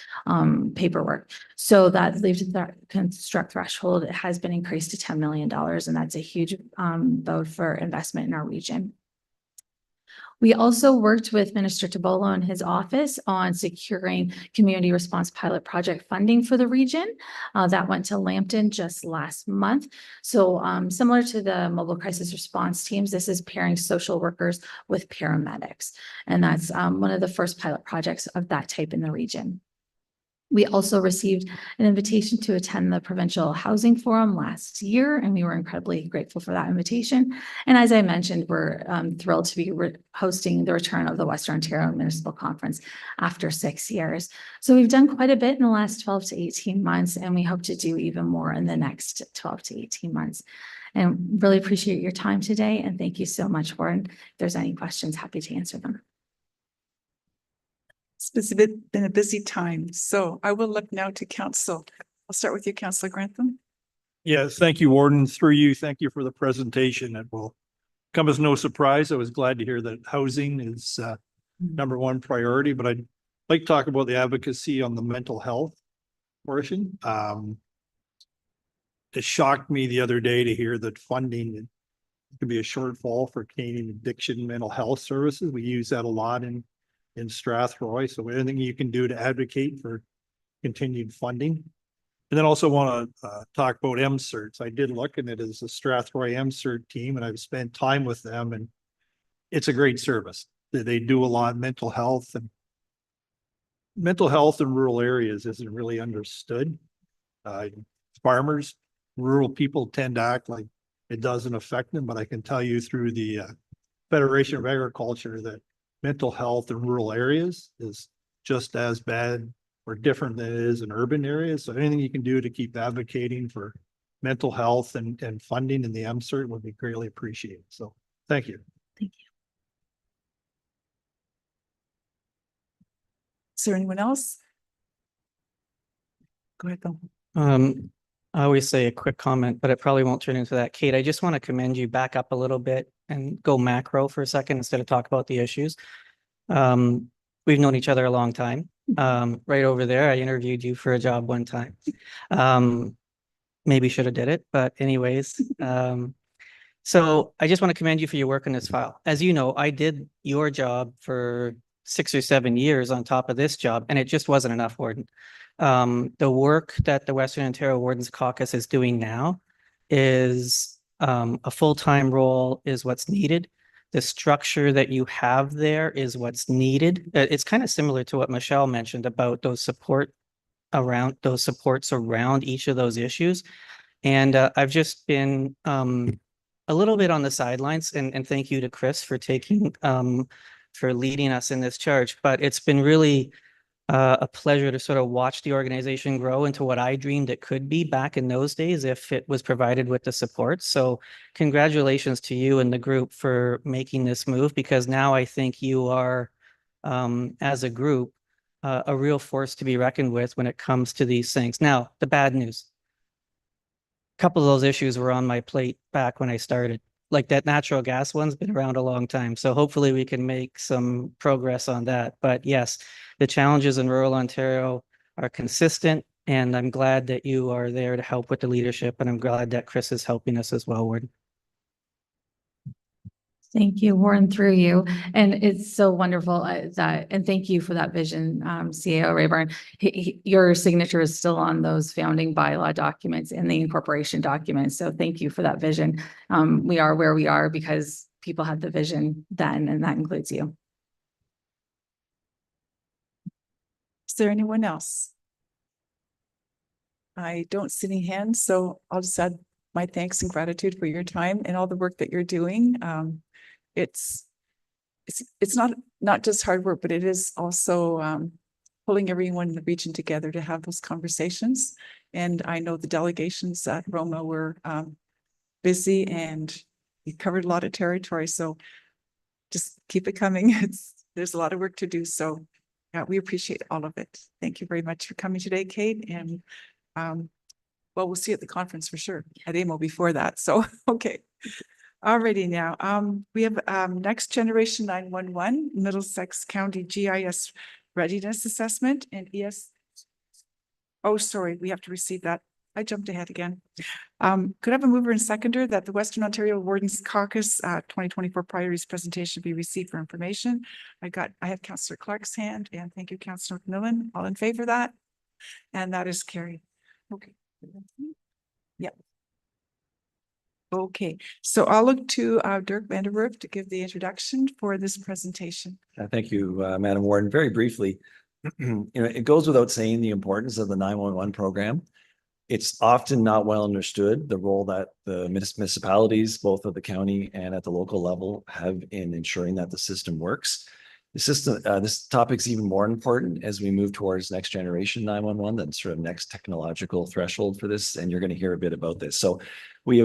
J: paperwork. So that leave to construct threshold has been increased to $10 million. And that's a huge vote for investment in our region. We also worked with Minister Tabolo and his office on securing community response pilot project funding for the region. That went to Lambton just last month. So similar to the mobile crisis response teams, this is pairing social workers with paramedics. And that's one of the first pilot projects of that type in the region. We also received an invitation to attend the Provincial Housing Forum last year, and we were incredibly grateful for that invitation. And as I mentioned, we're thrilled to be hosting the return of the Western Ontario Municipal Conference after 6 years. So we've done quite a bit in the last 12 to 18 months, and we hope to do even more in the next 12 to 18 months. And really appreciate your time today, and thank you so much, Warren. If there's any questions, happy to answer them.
A: It's been a busy time, so I will look now to council. I'll start with you, Councillor Grantham.
K: Yes, thank you, Warden. Through you, thank you for the presentation. It will come as no surprise. I was glad to hear that housing is #1 priority, but I'd like to talk about the advocacy on the mental health portion. It shocked me the other day to hear that funding could be a shortfall for Canadian addiction mental health services. We use that a lot in Strathroy. So anything you can do to advocate for continued funding. And then also want to talk about MCERTs. I did look, and it is a Strathroy MCERT team, and I've spent time with them, and it's a great service. They do a lot of mental health in rural areas isn't really understood. Farmers, rural people tend to act like it doesn't affect them, but I can tell you through the Federation of Agriculture that mental health in rural areas is just as bad or different than it is in urban areas. So anything you can do to keep advocating for mental health and funding in the MCERT would be greatly appreciated. So thank you.
J: Thank you.
A: Is there anyone else? Go ahead, Bill.
G: I always say a quick comment, but it probably won't turn into that. Kate, I just want to commend you back up a little bit and go macro for a second instead of talk about the issues. We've known each other a long time. Right over there, I interviewed you for a job one time. Maybe should have did it, but anyways. So I just want to commend you for your work on this file. As you know, I did your job for 6 or 7 years on top of this job, and it just wasn't enough, Warden. The work that the Western Ontario Wardens Caucus is doing now is a full-time role is what's needed. The structure that you have there is what's needed. It's kind of similar to what Michelle mentioned about those supports around each of those issues. And I've just been a little bit on the sidelines, and thank you to Chris for for leading us in this charge. But it's been really a pleasure to sort of watch the organization grow into what I dreamed it could be back in those days if it was provided with the support. So congratulations to you and the group for making this move, because now I think you are, as a group, a real force to be reckoned with when it comes to these things. Now, the bad news. A couple of those issues were on my plate back when I started. Like that natural gas one's been around a long time. So hopefully we can make some progress on that. But yes, the challenges in rural Ontario are consistent, and I'm glad that you are there to help with the leadership, and I'm glad that Chris is helping us as well, Warden.
J: Thank you, Warren, through you. And it's so wonderful and thank you for that vision, CAO Rayburn. Your signature is still on those founding bylaw documents and the incorporation documents. So thank you for that vision. We are where we are because people had the vision then, and that includes you.
A: Is there anyone else? I don't see any hands, so I'll just add my thanks and gratitude for your time and all the work that you're doing. It's not just hard work, but it is also pulling everyone in the region together to have those conversations. And I know the delegations at Roma were busy and we covered a lot of territory. So just keep it coming. There's a lot of work to do. So yeah, we appreciate all of it. Thank you very much for coming today, Kate. And well, we'll see you at the conference for sure, at AMO before that. So, okay. Alrighty now, we have Next Generation 911 Middlesex County GIS Readiness Assessment and ES. Oh, sorry, we have to receive that. I jumped ahead again. Could I have a mover and seconder that the Western Ontario Wardens Caucus 2024 priorities presentation be received for information? I have Councillor Clark's hand, and thank you, Councillor McMillan. All in favor of that? And that is carried. Okay. Yep. Okay, so I'll look to Dirk van der Werf to give the introduction for this presentation.
L: Thank you, Madam Warden. Very briefly, it goes without saying the importance of the 911 program. It's often not well understood the role that the municipalities, both at the county and at the local level, have in ensuring that the system works. The system, this topic's even more important as we move towards next generation 911, that sort of next technological threshold for this. And you're going to hear a bit about this. So we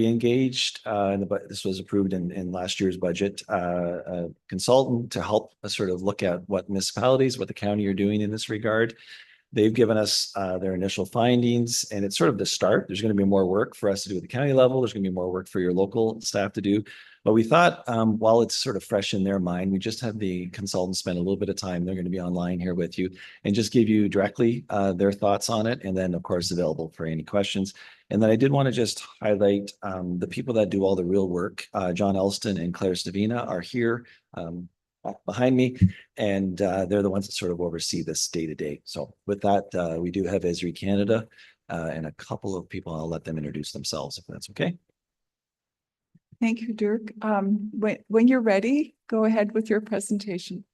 L: engaged, this was approved in last year's budget, a consultant to help us sort of look at what municipalities, what the county are doing in this regard. They've given us their initial findings, and it's sort of the start. There's going to be more work for us to do at the county level. There's going to be more work for your local staff to do. But we thought while it's sort of fresh in their mind, we just have the consultants spend a little bit of time. They're going to be online here with you and just give you directly their thoughts on it. And then, of course, available for any questions. And then I did want to just highlight the people that do all the real work. John Elston and Claire Stavina are here behind me, and they're the ones that sort of oversee this day to day. So with that, we do have Esri Canada and a couple of people. I'll let them introduce themselves if that's okay.
A: Thank you, Dirk. When you're ready, go ahead with your presentation.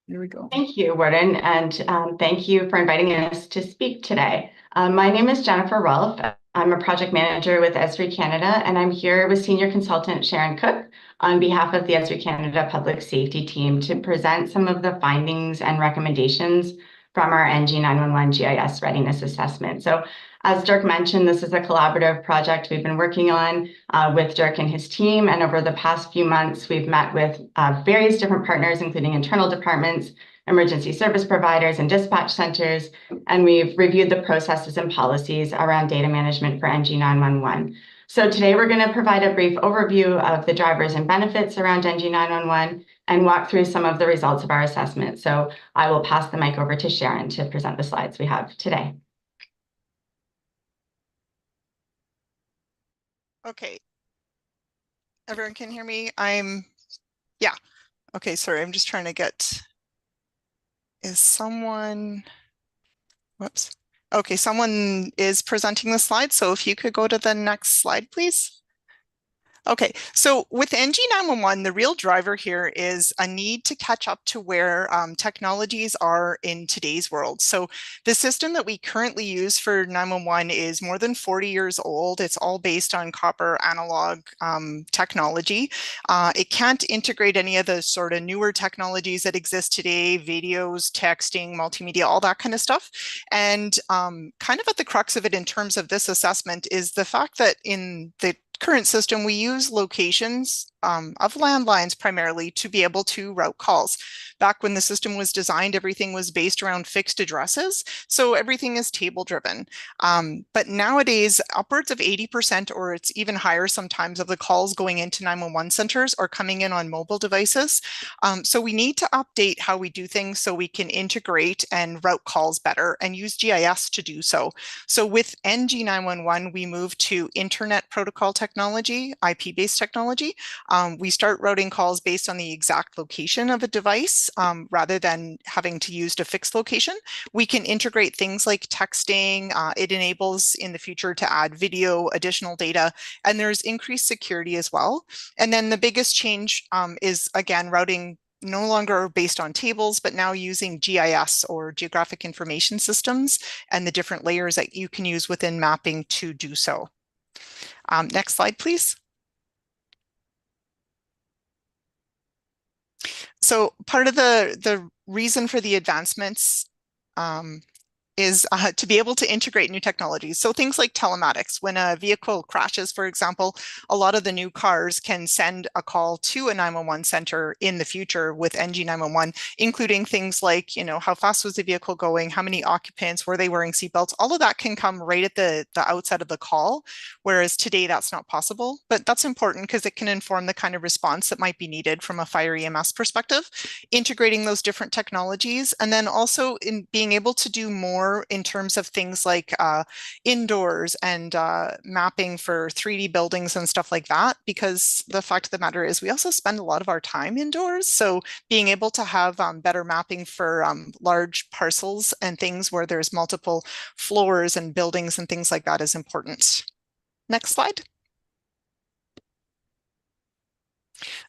A: There we go.
M: Thank you, Warden, and thank you for inviting us to speak today. My name is Jennifer Rolfe. I'm a project manager with Esri Canada, and I'm here with senior consultant Sharon Cook on behalf of the Esri Canada Public Safety team to present some of the findings and recommendations from our NG911 GIS readiness assessment. So as Dirk mentioned, this is a collaborative project we've been working on with Dirk and his team. And over the past few months, we've met with various different partners, including internal departments, emergency service providers, and dispatch centers. And we've reviewed the processes and policies around data management for NG911. So today we're going to provide a brief overview of the drivers and benefits around NG911 and walk through some of the results of our assessment. So I will pass the mic over to Sharon to present the slides we have today.
N: Okay. Everyone can hear me. Okay, sorry, I'm just trying to get, is someone, whoops. Okay, someone is presenting the slide. So if you could go to the next slide, please. Okay, so with NG911, the real driver here is a need to catch up to where technologies are in today's world. So the system that we currently use for 911 is more than 40 years old. It's all based on copper analog technology. It can't integrate any of the sort of newer technologies that exist today, videos, texting, multimedia, all that kind of stuff. And kind of at the crux of it in terms of this assessment is the fact that in the current system, we use locations of landlines primarily to be able to route calls. Back when the system was designed, everything was based around fixed addresses. So everything is table driven. But nowadays, upwards of 80%, or it's even higher sometimes, of the calls going into 911 centers are coming in on mobile devices. So we need to update how we do things so we can integrate and route calls better and use GIS to do so. So with NG911, we move to internet protocol technology, IP-based technology. We start routing calls based on the exact location of a device rather than having to use a fixed location. We can integrate things like texting. It enables in the future to add video, additional data, and there's increased security as well. And then the biggest change is, again, routing no longer based on tables, but now using GIS or geographic information systems and the different layers that you can use within mapping to do so. Next slide, please. So part of the reason for the advancements is to be able to integrate new technologies. So things like telematics. When a vehicle crashes, for example, a lot of the new cars can send a call to a 911 center in the future with NG911, including things like, you know, how fast was the vehicle going, how many occupants, were they wearing seatbelts? All of that can come right at the outset of the call, whereas today that's not possible. But that's important because it can inform the kind of response that might be needed from a fire EMS perspective, integrating those different technologies, and then also in being able to do more in terms of things like indoors and mapping for 3D buildings and stuff like that, because the fact of the matter is we also spend a lot of our time indoors. So being able to have better mapping for large parcels and things where there's multiple floors and buildings and things like that is important. Next slide.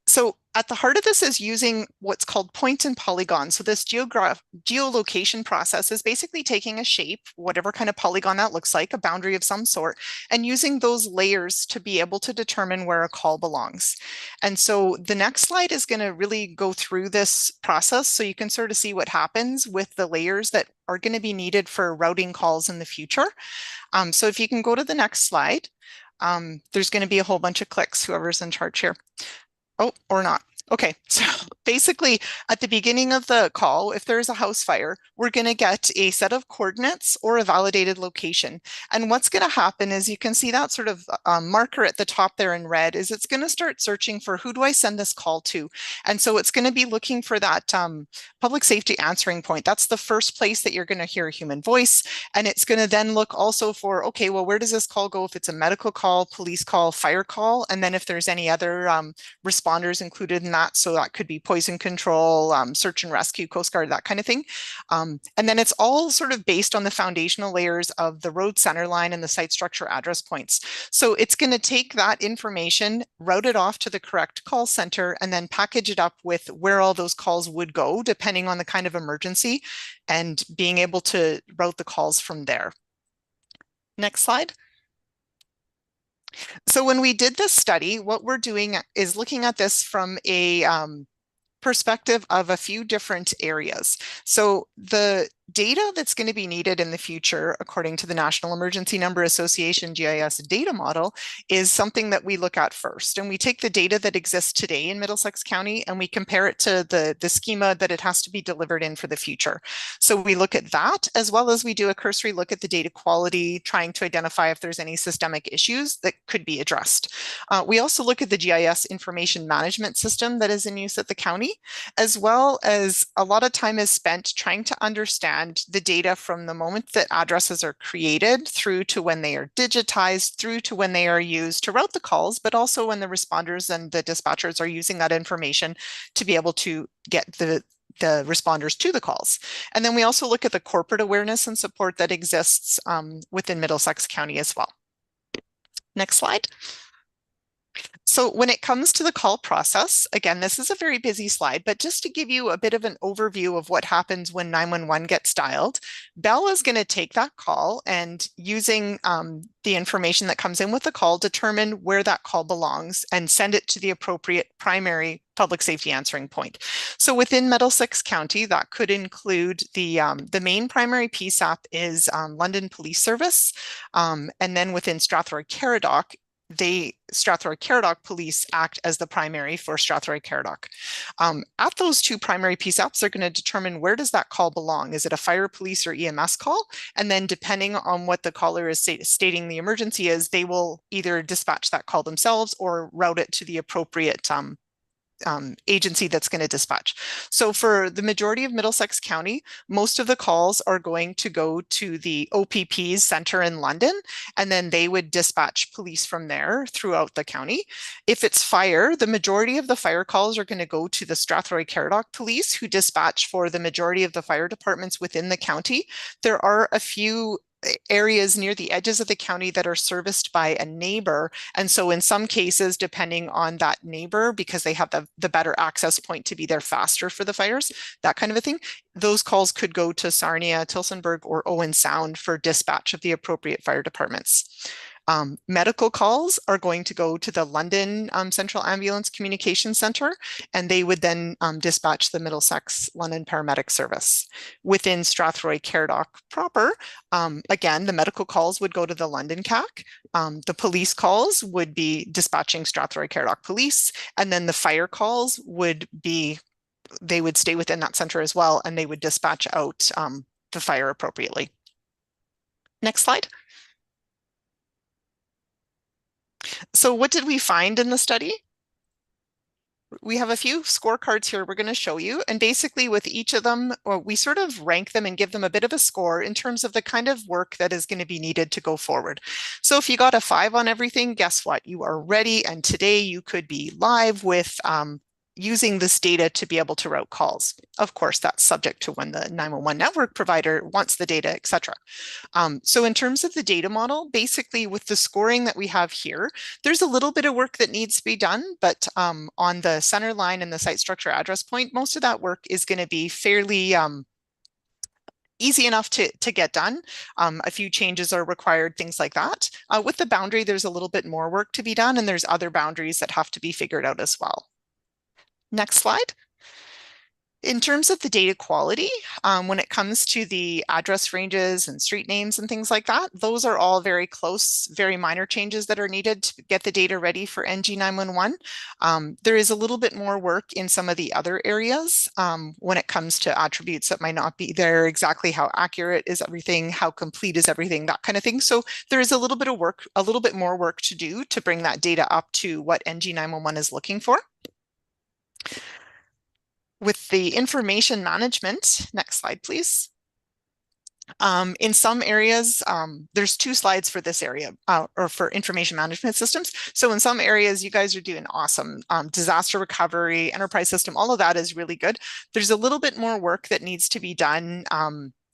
N: So at the heart of this is using what's called point and polygon. So this geolocation process is basically taking a shape, whatever kind of polygon that looks like, a boundary of some sort, and using those layers to be able to determine where a call belongs. And so the next slide is going to really go through this process so you can sort of see what happens with the layers that are going to be needed for routing calls in the future. So if you can go to the next slide, there's going to be a whole bunch of clicks, whoever's in charge here. Oh, or not. Okay, so basically at the beginning of the call, if there's a house fire, we're going to get a set of coordinates or a validated location. And what's going to happen is you can see that sort of marker at the top there in red is it's going to start searching for who do I send this call to? And so it's going to be looking for that public safety answering point. That's the first place that you're going to hear a human voice. And it's going to then look also for, okay, well, where does this call go if it's a medical call, police call, fire call? And then if there's any other responders included in that, so that could be poison control, search and rescue, Coast Guard, that kind of thing. And then it's all sort of based on the foundational layers of the road center line and the site structure address points. So it's going to take that information, route it off to the correct call center, and then package it up with where all those calls would go, depending on the kind of emergency, and being able to route the calls from there. Next slide. So when we did this study, what we're doing is looking at this from a perspective of a few different areas. So the data that's going to be needed in the future, according to the National Emergency Number Association GIS data model, is something that we look at first. And we take the data that exists today in Middlesex County and we compare it to the schema that it has to be delivered in for the future. So we look at that, as well as we do a cursory look at the data quality, trying to identify if there's any systemic issues that could be addressed. We also look at the GIS information management system that is in use at the county, as well as a lot of time is spent trying to understand understand the data from the moment that addresses are created through to when they are digitized, through to when they are used to route the calls, but also when the responders and the dispatchers are using that information to be able to get the responders to the calls. And then we also look at the corporate awareness and support that exists within Middlesex County as well. Next slide. So when it comes to the call process, again, this is a very busy slide, but just to give you a bit of an overview of what happens when 911 gets dialed, Bell is going to take that call and using the information that comes in with the call, determine where that call belongs and send it to the appropriate primary public safety answering point. So within Middlesex County, that could include the main primary PSAP is London Police Service. And then within Strathroy-Caradoc, Strathroy-Caradoc Police act as the primary for Strathroy-Caradoc. At those two primary PSAPs, they're going to determine where does that call belong? Is it a fire, police, or EMS call? And then depending on what the caller is stating the emergency is, they will either dispatch that call themselves or route it to the appropriate agency that's going to dispatch. So for the majority of Middlesex County, most of the calls are going to go to the OPP's center in London, and then they would dispatch police from there throughout the county. If it's fire, the majority of the fire calls are going to go to the Strathroy-Caradoc Police, who dispatch for the majority of the fire departments within the county. There are a few areas near the edges of the county that are serviced by a neighbor. And so in some cases, depending on that neighbor, because they have the better access point to be there faster for the fires, that kind of a thing, those calls could go to Sarnia, Tillsonburg, or Owen Sound for dispatch of the appropriate fire departments. Medical calls are going to go to the London Central Ambulance Communication Center, and they would then dispatch the Middlesex London Paramedic Service. Within Strathroy-Caradoc proper, again, the medical calls would go to the London CAC. The police calls would be dispatching Strathroy-Caradoc Police, and then the fire calls would be, they would stay within that center as well, and they would dispatch out the fire appropriately. Next slide. So what did we find in the study? We have a few scorecards here we're going to show you. And basically with each of them, we sort of rank them and give them a bit of a score in terms of the kind of work that is going to be needed to go forward. So if you got a 5 on everything, guess what? You are ready. And today you could be live with using this data to be able to route calls. Of course, that's subject to when the 911 network provider wants the data, et cetera. So in terms of the data model, basically with the scoring that we have here, there's a little bit of work that needs to be done, but on the center line and the site structure address point, most of that work is going to be fairly easy enough to get done. A few changes are required, things like that. With the boundary, there's a little bit more work to be done, and there's other boundaries that have to be figured out as well. Next slide. In terms of the data quality, when it comes to the address ranges and street names and things like that, those are all very close, very minor changes that are needed to get the data ready for NG911. There is a little bit more work in some of the other areas when it comes to attributes that might not be there, exactly how accurate is everything, how complete is everything, that kind of thing. So there is a little bit of work, a little bit more work to do to bring that data up to what NG911 is looking for. With the information management, next slide, please. In some areas, there's 2 slides for this area or for information management systems. So in some areas, you guys are doing awesome. Disaster recovery, enterprise system, all of that is really good. There's a little bit more work that needs to be done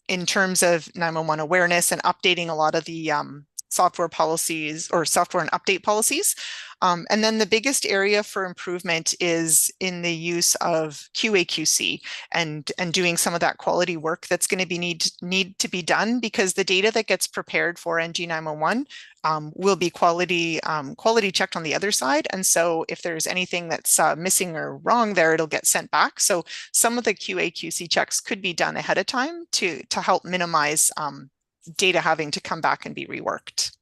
N: in terms of 911 awareness and updating a lot of the software policies or software and update policies. And then the biggest area for improvement is in the use of QA/QC and doing some of that quality work that's going to be need to be done, because the data that gets prepared for NG911 will be quality checked on the other side. And so if there's anything that's missing or wrong there, it'll get sent back. So some of the QA/QC checks could be done ahead of time to help minimize data having to come back and be reworked.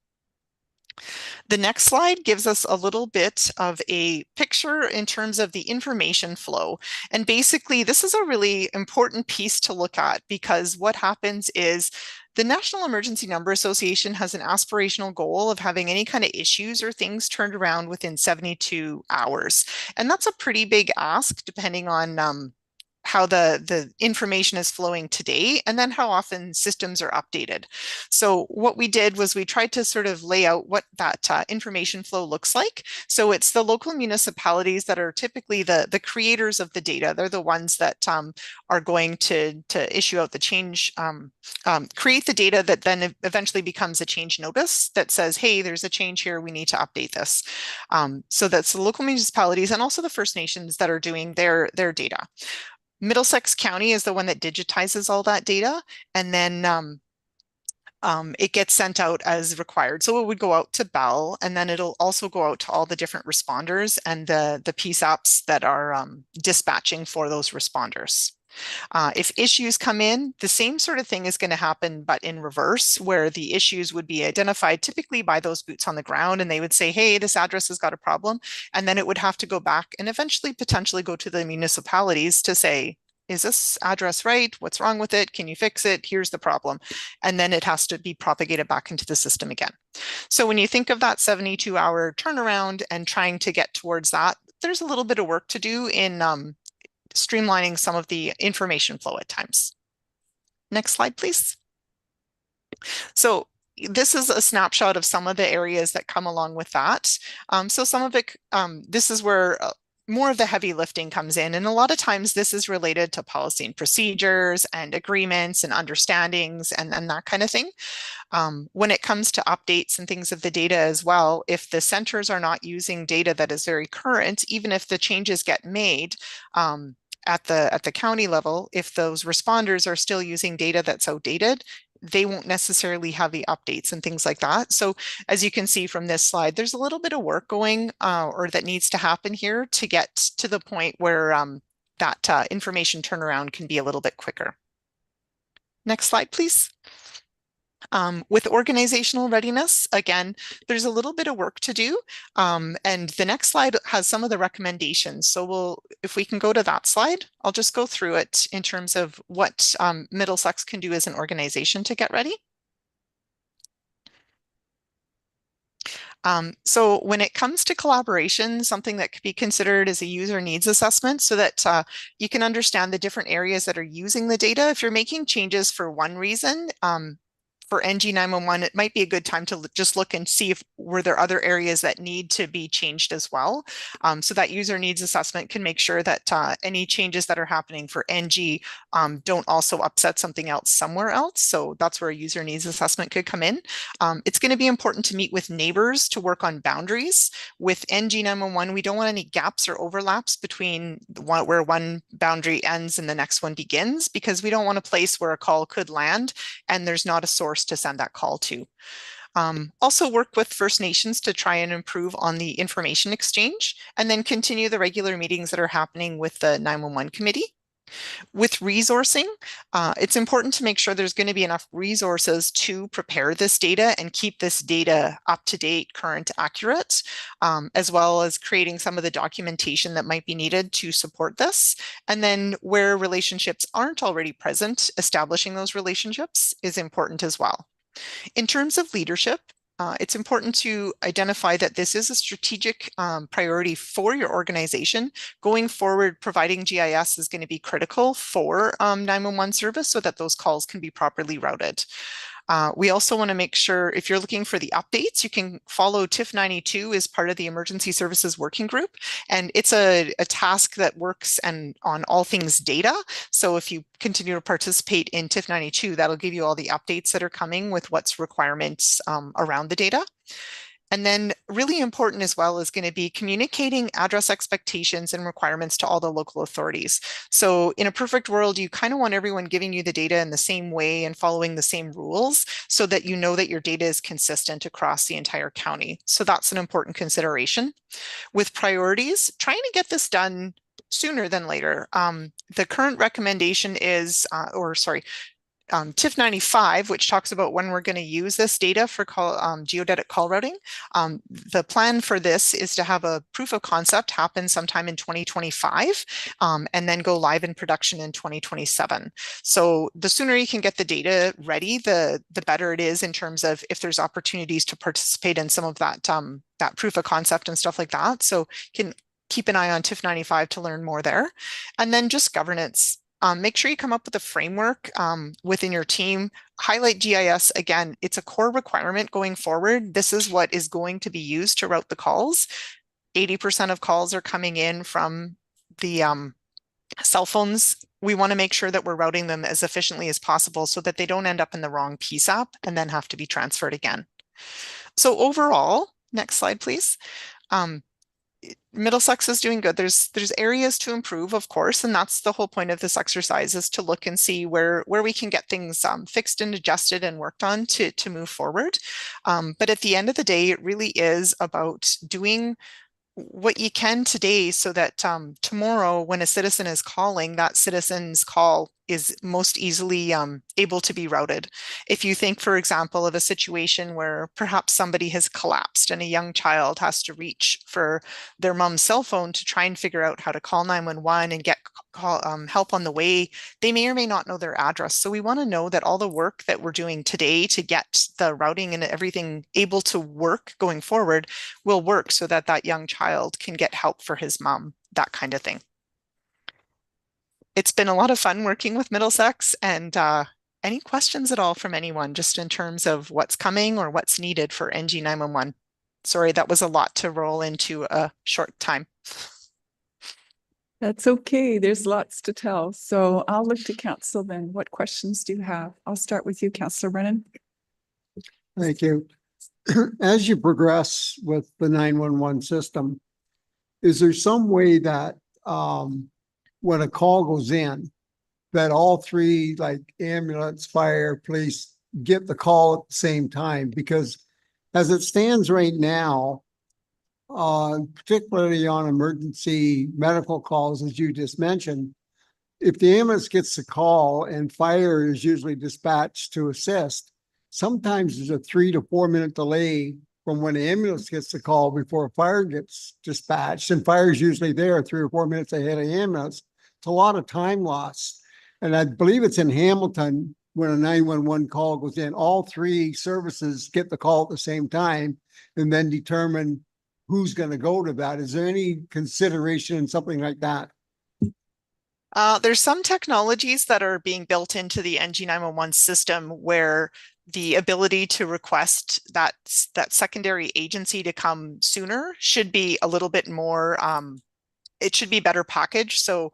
N: The next slide gives us a little bit of a picture in terms of the information flow. And basically, this is a really important piece to look at, because what happens is the National Emergency Number Association has an aspirational goal of having any kind of issues or things turned around within 72 hours. And that's a pretty big ask, depending on how the information is flowing today, and then how often systems are updated. So what we did was we tried to sort of lay out what that information flow looks like. So it's the local municipalities that are typically the creators of the data. They're the ones that are going to issue out the change, create the data that then eventually becomes a change notice that says, hey, there's a change here, we need to update this. So that's the local municipalities and also the First Nations that are doing their data. Middlesex County is the one that digitizes all that data, and then it gets sent out as required. So it would go out to Bell, and then it'll also go out to all the different responders and the PSAPs that are dispatching for those responders. If issues come in, the same sort of thing is going to happen, but in reverse, where the issues would be identified typically by those boots on the ground, and they would say, hey, this address has got a problem. And then it would have to go back and eventually potentially go to the municipalities to say, is this address right? What's wrong with it? Can you fix it? Here's the problem. And then it has to be propagated back into the system again. So when you think of that 72-hour turnaround and trying to get towards that, there's a little bit of work to do in streamlining some of the information flow at times. Next slide, please. So this is a snapshot of some of the areas that come along with that. So some of it, this is where more of the heavy lifting comes in. And a lot of times this is related to policy and procedures and agreements and understandings and that kind of thing. When it comes to updates and things of the data as well, if the centers are not using data that is very current, even if the changes get made, at the county level, if those responders are still using data that's outdated, they won't necessarily have the updates and things like that. So as you can see from this slide, there's a little bit of work going or that needs to happen here to get to the point where that information turnaround can be a little bit quicker. Next slide, please. With organizational readiness, again, there's a little bit of work to do. And the next slide has some of the recommendations. So if we can go to that slide, I'll just go through it in terms of what Middlesex can do as an organization to get ready. So when it comes to collaboration, something that could be considered is a user needs assessment so that you can understand the different areas that are using the data. If you're making changes for one reason, for NG 911, it might be a good time to just look and see if were there other areas that need to be changed as well. So that user needs assessment can make sure that any changes that are happening for NG don't also upset something else somewhere else. So that's where a user needs assessment could come in. It's going to be important to meet with neighbors to work on boundaries. With NG 911, we don't want any gaps or overlaps between where one boundary ends and the next one begins, because we don't want a place where a call could land and there's not a source to send that call to. Also work with First Nations to try and improve on the information exchange, and then continue the regular meetings that are happening with the 911 committee. With resourcing, it's important to make sure there's going to be enough resources to prepare this data and keep this data up to date, current, accurate, as well as creating some of the documentation that might be needed to support this. And then where relationships aren't already present, establishing those relationships is important as well. In terms of leadership, it's important to identify that this is a strategic priority for your organization. Going forward, providing GIS is going to be critical for 911 service so that those calls can be properly routed. We also want to make sure if you're looking for the updates, you can follow TIF 92 as part of the Emergency Services Working Group. And it's a task that works on all things data. So if you continue to participate in TIF 92, that'll give you all the updates that are coming with what's requirements around the data. And then really important as well is going to be communicating address expectations and requirements to all the local authorities. So in a perfect world, you kind of want everyone giving you the data in the same way and following the same rules so that you know that your data is consistent across the entire county. So that's an important consideration. With priorities, trying to get this done sooner than later. The current recommendation is, TIF 95, which talks about when we're going to use this data for geodetic call routing. The plan for this is to have a proof of concept happen sometime in 2025 and then go live in production in 2027. So the sooner you can get the data ready, the better it is in terms of if there's opportunities to participate in some of that, that proof of concept and stuff like that. So you can keep an eye on TIF 95 to learn more there. And then just governance. Make sure you come up with a framework within your team. Highlight GIS. Again, it's a core requirement going forward. This is what is going to be used to route the calls. 80% of calls are coming in from the cell phones. We want to make sure that we're routing them as efficiently as possible so that they don't end up in the wrong PSAP and then have to be transferred again. So overall, next slide, please. Middlesex is doing good. There's areas to improve, of course, and that's the whole point of this exercise, is to look and see where we can get things fixed and adjusted and worked on to move forward. But at the end of the day, it really is about doing what you can today so that tomorrow when a citizen is calling, that citizen's call is most easily able to be routed. If you think, for example, of a situation where perhaps somebody has collapsed and a young child has to reach for their mom's cell phone to try and figure out how to call 911 and get help on the way, they may or may not know their address. So we want to know that all the work that we're doing today to get the routing and everything able to work going forward will work so that that young child can get help for his mom, that kind of thing. It's been a lot of fun working with Middlesex, and any questions at all from anyone just in terms of what's coming or what's needed for NG 911? Sorry, that was a lot to roll into a short time.
A: That's okay. There's lots to tell. So I'll look to council then. What questions do you have? I'll start with you, Councillor Brennan.
H: Thank you. As you progress with the 911 system, is there some way that when a call goes in, that all three, like ambulance, fire, police, get the call at the same time? Because as it stands right now, particularly on emergency medical calls, as you just mentioned, if the ambulance gets the call and fire is usually dispatched to assist, sometimes there's a 3 to 4 minute delay from when the ambulance gets the call before fire gets dispatched, and fire is usually there 3 or 4 minutes ahead of the ambulance. It's a lot of time loss. And I believe it's in Hamilton, when a 911 call goes in, all three services get the call at the same time and then determine who's going to go to that. Is there any consideration in something like that?
N: There's some technologies that are being built into the NG 911 system where the ability to request that secondary agency to come sooner should be a little bit more, it should be better packaged. So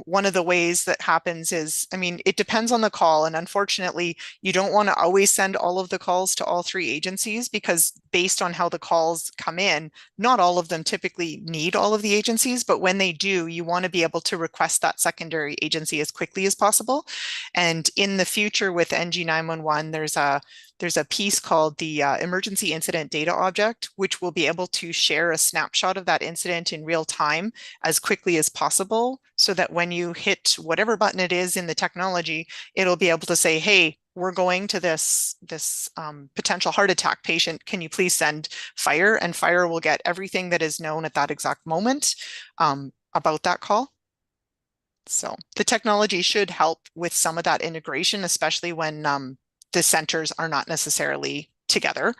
N: one of the ways that happens is, I mean, it depends on the call. And unfortunately, you don't want to always send all of the calls to all three agencies, because based on how the calls come in, not all of them typically need all of the agencies. But when they do, you want to be able to request that secondary agency as quickly as possible. And in the future with NG 911, there's a piece called the Emergency Incident Data Object, which will be able to share a snapshot of that incident in real time as quickly as possible, so that when you hit whatever button it is in the technology, it'll be able to say, hey, we're going to this potential heart attack patient. Can you please send fire? And fire will get everything that is known at that exact moment about that call. So the technology should help with some of that integration, especially when the centers are not necessarily together.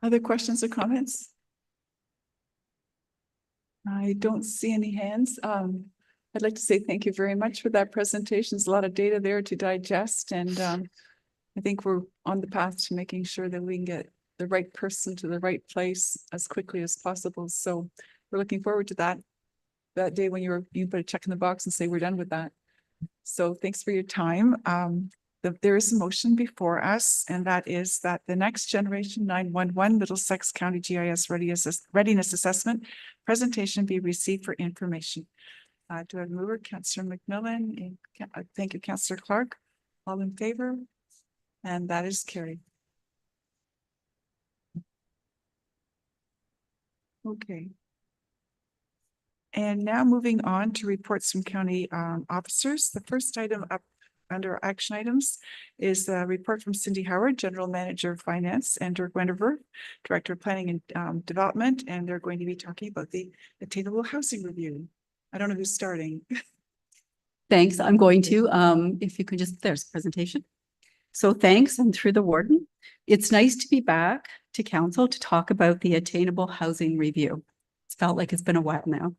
A: Other questions or comments? I don't see any hands. I'd like to say thank you very much for that presentation. There's a lot of data there to digest, and I think we're on the path to making sure that we can get the right person to the right place as quickly as possible. So we're looking forward to that day when you put a check in the box and say we're done with that. So thanks for your time. There is a motion before us, and that is that the next generation 911 Middlesex County GIS readiness assessment presentation be received for information. Do I have a mover? Councillor McMillan. Thank you, Councillor Clark. All in favor? And that is carried. Okay. And now moving on to reports from county officers. The first item up under action items is the report from Cindy Howard, General Manager of Finance, and Dirk Wenderberg, Director of Planning and Development, and they're going to be talking about the attainable housing review. I don't know who's starting.
O: Thanks. I'm going to, if you could just, there's a presentation. So thanks, and through the warden. It's nice to be back to council to talk about the attainable housing review. It's felt like it's been a while now.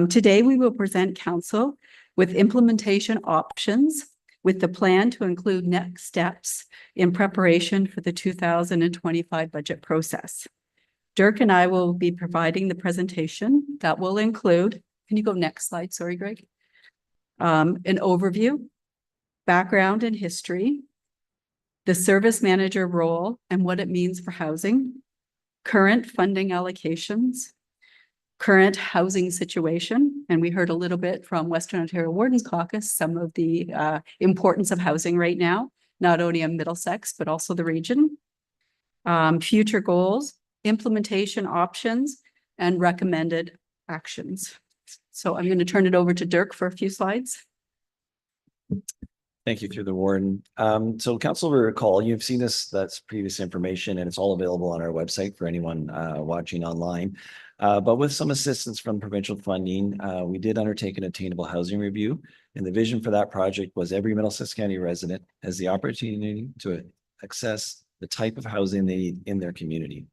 O: Today, we will present council with implementation options with the plan to include next steps in preparation for the 2025 budget process. Dirk and I will be providing the presentation that will include, can you go next slide? Sorry, Greg. An overview, background and history, the service manager role and what it means for housing, current funding allocations, current housing situation, and we heard a little bit from Western Ontario Wardens Caucus, some of the importance of housing right now, not only in Middlesex, but also the region. Future goals, implementation options, and recommended actions. So I'm going to turn it over to Dirk for a few slides.
L: Thank you, through the warden. So council will recall, you've seen that's previous information, and it's all available on our website for anyone watching online. But with some assistance from provincial funding, we did undertake an attainable housing review. And the vision for that project was every Middlesex County resident has the opportunity to access the type of housing they need in their community.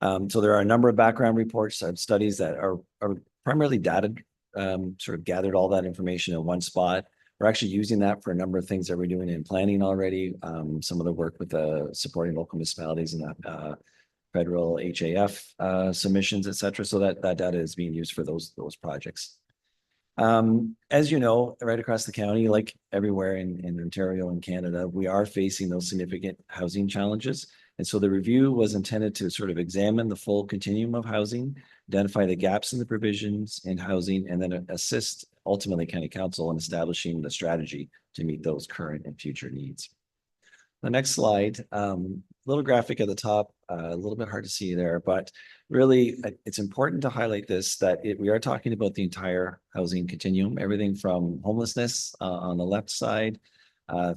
L: So there are a number of background reports and studies that are primarily data, sort of gathered all that information in one spot. We're actually using that for a number of things that we're doing in planning already. Some of the work with supporting local municipalities and the federal HAF submissions, et cetera. So that data is being used for those projects. As you know, right across the county, like everywhere in Ontario and Canada, we are facing those significant housing challenges. And so the review was intended to sort of examine the full continuum of housing, identify the gaps in the provisions in housing, and then assist ultimately County Council in establishing the strategy to meet those current and future needs. The next slide, little graphic at the top, a little bit hard to see there, but really it's important to highlight this, that we are talking about the entire housing continuum, everything from homelessness on the left side,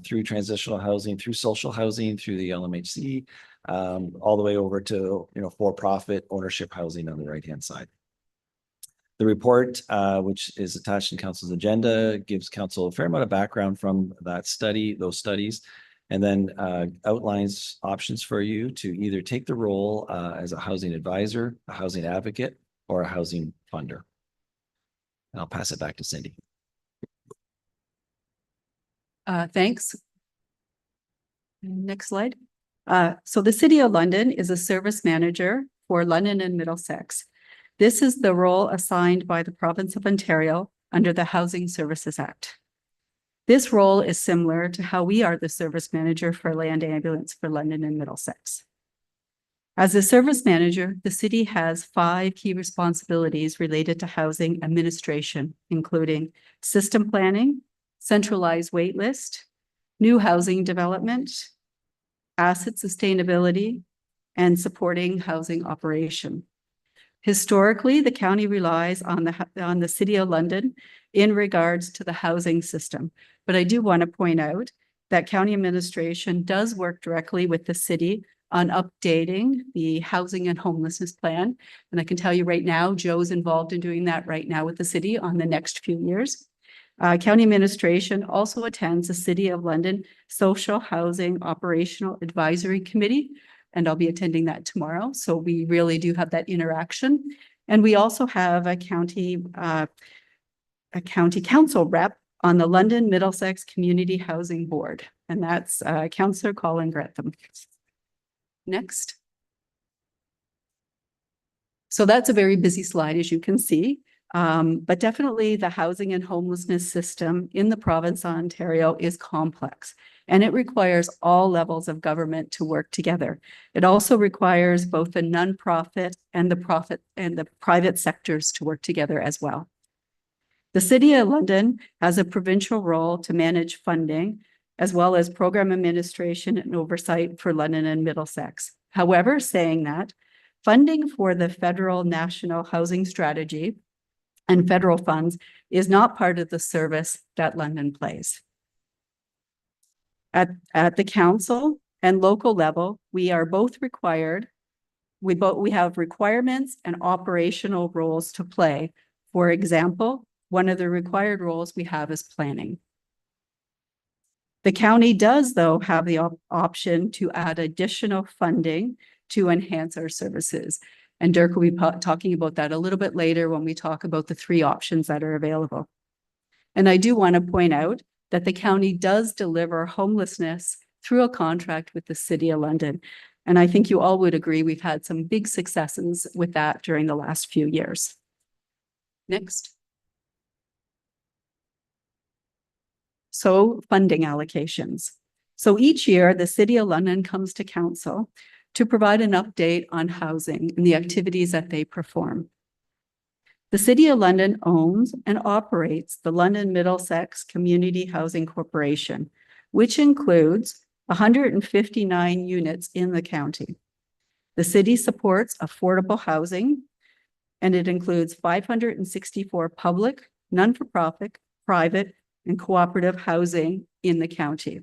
L: through transitional housing, through social housing, through the LMHC, all the way over to for-profit ownership housing on the right-hand side. The report, which is attached in council's agenda, gives council a fair amount of background from those studies, and then outlines options for you to either take the role as a housing advisor, a housing advocate, or a housing funder. And I'll pass it back to Cindy.
O: Thanks. Next slide. So the City of London is a service manager for London and Middlesex. This is the role assigned by the province of Ontario under the Housing Services Act. This role is similar to how we are the service manager for land ambulance for London and Middlesex. As a service manager, the city has 5 key responsibilities related to housing administration, including system planning, centralized wait list, new housing development, asset sustainability, and supporting housing operation. Historically, the county relies on the City of London in regards to the housing system. But I do want to point out that county administration does work directly with the city on updating the housing and homelessness plan. And I can tell you right now, Joe's involved in doing that right now with the city on the next few years. County administration also attends the City of London Social Housing Operational Advisory Committee, and I'll be attending that tomorrow. So we really do have that interaction. And we also have a county council rep on the London Middlesex Community Housing Board, and that's Councillor Colin Grantham. Next. So that's a very busy slide, as you can see. But definitely the housing and homelessness system in the province of Ontario is complex, and it requires all levels of government to work together. It also requires both the nonprofit and the private sectors to work together as well. The City of London has a provincial role to manage funding, as well as program administration and oversight for London and Middlesex. However, saying that, funding for the federal national housing strategy and federal funds is not part of the service that London plays. At the council and local level, we are both required, we have requirements and operational roles to play. For example, one of the required roles we have is planning. The county does, though, have the option to add additional funding to enhance our services. And Dirk will be talking about that a little bit later when we talk about the three options that are available. And I do want to point out that the county does deliver homelessness through a contract with the City of London. And I think you all would agree we've had some big successes with that during the last few years. Next. So funding allocations. So each year, the City of London comes to council to provide an update on housing and the activities that they perform. The City of London owns and operates the London Middlesex Community Housing Corporation, which includes 159 units in the county. The city supports affordable housing, and it includes 564 public, none-for-profit, private, and cooperative housing in the county.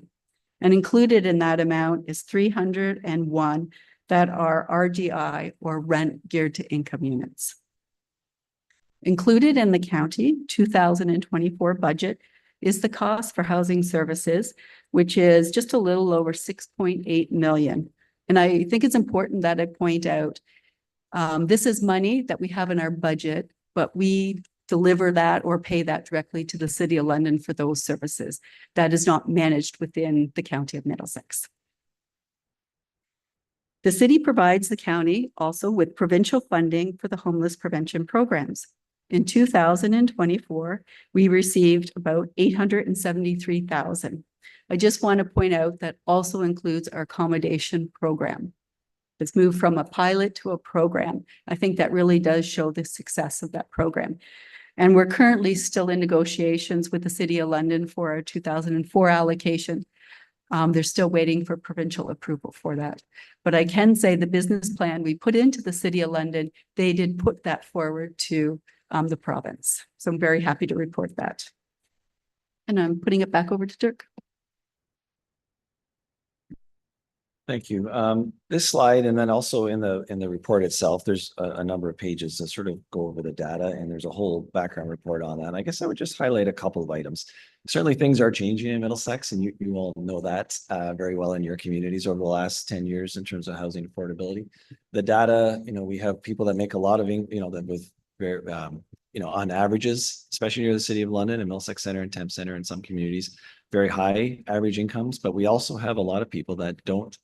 O: And included in that amount is 301 that are RGI or rent geared to income units. Included in the county 2024 budget is the cost for housing services, which is just a little over 6.8 million. And I think it's important that I point out, this is money that we have in our budget, but we deliver that or pay that directly to the City of London for those services. That is not managed within the County of Middlesex. The city provides the county also with provincial funding for the homeless prevention programs. In 2024, we received about 873,000. I just want to point out that also includes our accommodation program. It's moved from a pilot to a program. I think that really does show the success of that program. And we're currently still in negotiations with the City of London for our 2004 allocation. They're still waiting for provincial approval for that. But I can say the business plan we put into the City of London, they did put that forward to the province. So I'm very happy to report that. And I'm putting it back over to Dirk.
L: Thank you. This slide, and then also in the report itself, there's a number of pages that sort of go over the data, and there's a whole background report on that. And I guess I would just highlight a couple of items. Certainly things are changing in Middlesex, and you all know that very well in your communities over the last 10 years in terms of housing affordability. The data, we have people that make a lot of, that with very, on averages, especially near the City of London and Middlesex Center and Temp Center in some communities, very high average incomes, but we also have a lot of people that don't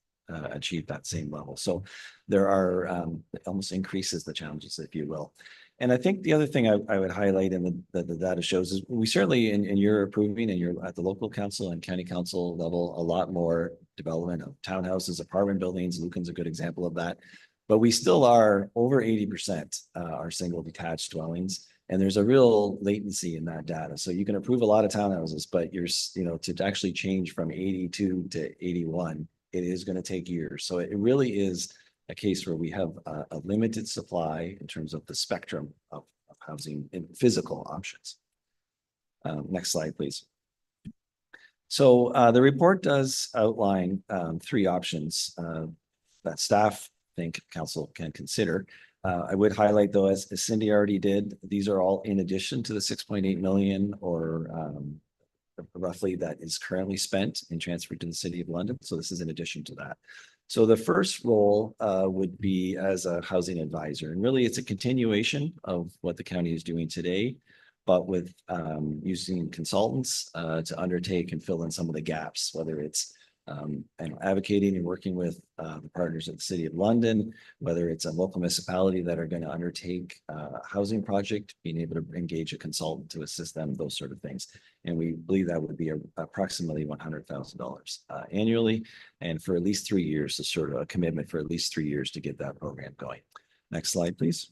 L: achieve that same level. So there are almost increases the challenges, if you will. And I think the other thing I would highlight in the data shows is we certainly in your approving and you're at the local council and county council level, a lot more development of townhouses, apartment buildings. Lucan's a good example of that. But we still are over 80% are single detached dwellings. And there's a real latency in that data. So you can approve a lot of townhouses, but you're, to actually change from 82 to 81, it is going to take years. So it really is a case where we have a limited supply in terms of the spectrum of housing and physical options. Next slide, please. So the report does outline three options that staff think council can consider. I would highlight though, as Cindy already did, these are all in addition to the 6.8 million or roughly that is currently spent and transferred to the City of London. So this is in addition to that. So the first role would be as a housing advisor. And really it's a continuation of what the county is doing today, but with using consultants to undertake and fill in some of the gaps, whether it's advocating and working with the partners at the City of London, whether it's a local municipality that are going to undertake a housing project, being able to engage a consultant to assist them, those sort of things. And we believe that would be approximately $100,000 annually, and for at least 3 years, to sort of a commitment for at least 3 years to get that program going. Next slide, please.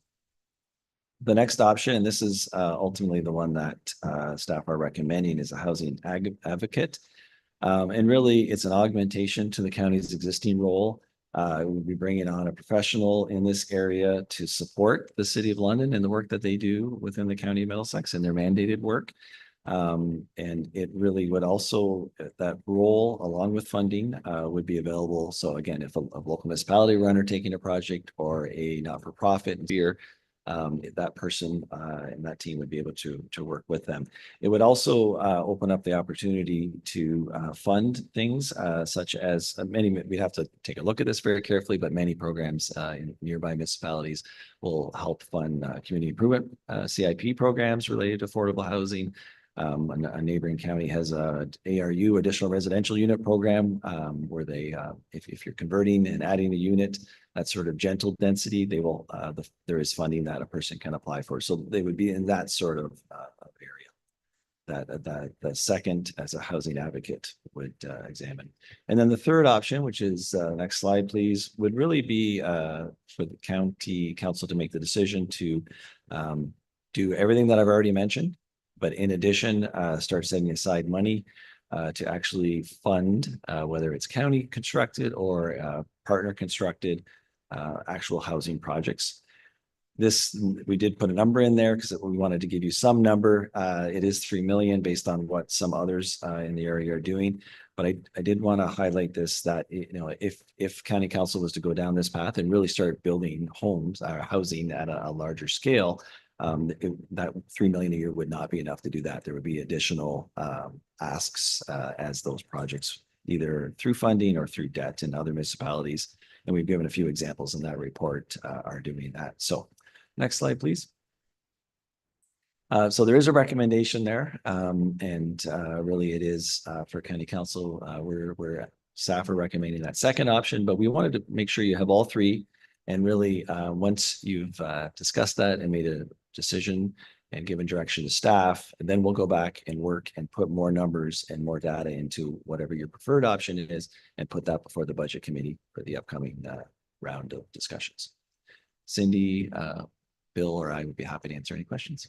L: The next option, and this is ultimately the one that staff are recommending, is a housing advocate. And really, it's an augmentation to the county's existing role. We'll be bringing on a professional in this area to support the City of London and the work that they do within the County of Middlesex and their mandated work. And it really would also, that role along with funding would be available. So again, if a local municipality were undertaking a project or a not-for-profit here, that person and that team would be able to work with them. It would also open up the opportunity to fund things such as we'd have to take a look at this very carefully, but many programs in nearby municipalities will help fund community improvement CIP programs related to affordable housing. A neighboring county has a ARU, additional residential unit program, where they, if you're converting and adding a unit, that sort of gentle density, they will, there is funding that a person can apply for. So they would be in that sort of area that the second, as a housing advocate, would examine. And then the third option, which is next slide, please, would really be for the county council to make the decision to do everything that I've already mentioned. But in addition, start setting aside money to actually fund, whether it's county constructed or partner constructed actual housing projects. This, we did put a number in there because we wanted to give you some number. It is 3 million based on what some others in the area are doing. But I did want to highlight this, that, you know, if county council was to go down this path and really start building homes, housing at a larger scale, that 3 million a year would not be enough to do that. There would be additional asks as those projects, either through funding or through debt in other municipalities. And we've given a few examples in that report are doing that. So next slide, please. So there is a recommendation there, and really it is for county council. We're staff are recommending that second option, but we wanted to make sure you have all three. And really, once you've discussed that and made a decision and given direction to staff, and then we'll go back and work and put more numbers and more data into whatever your preferred option is, and put that before the budget committee for the upcoming round of discussions. Cindy, Bill, or I would be happy to answer any questions.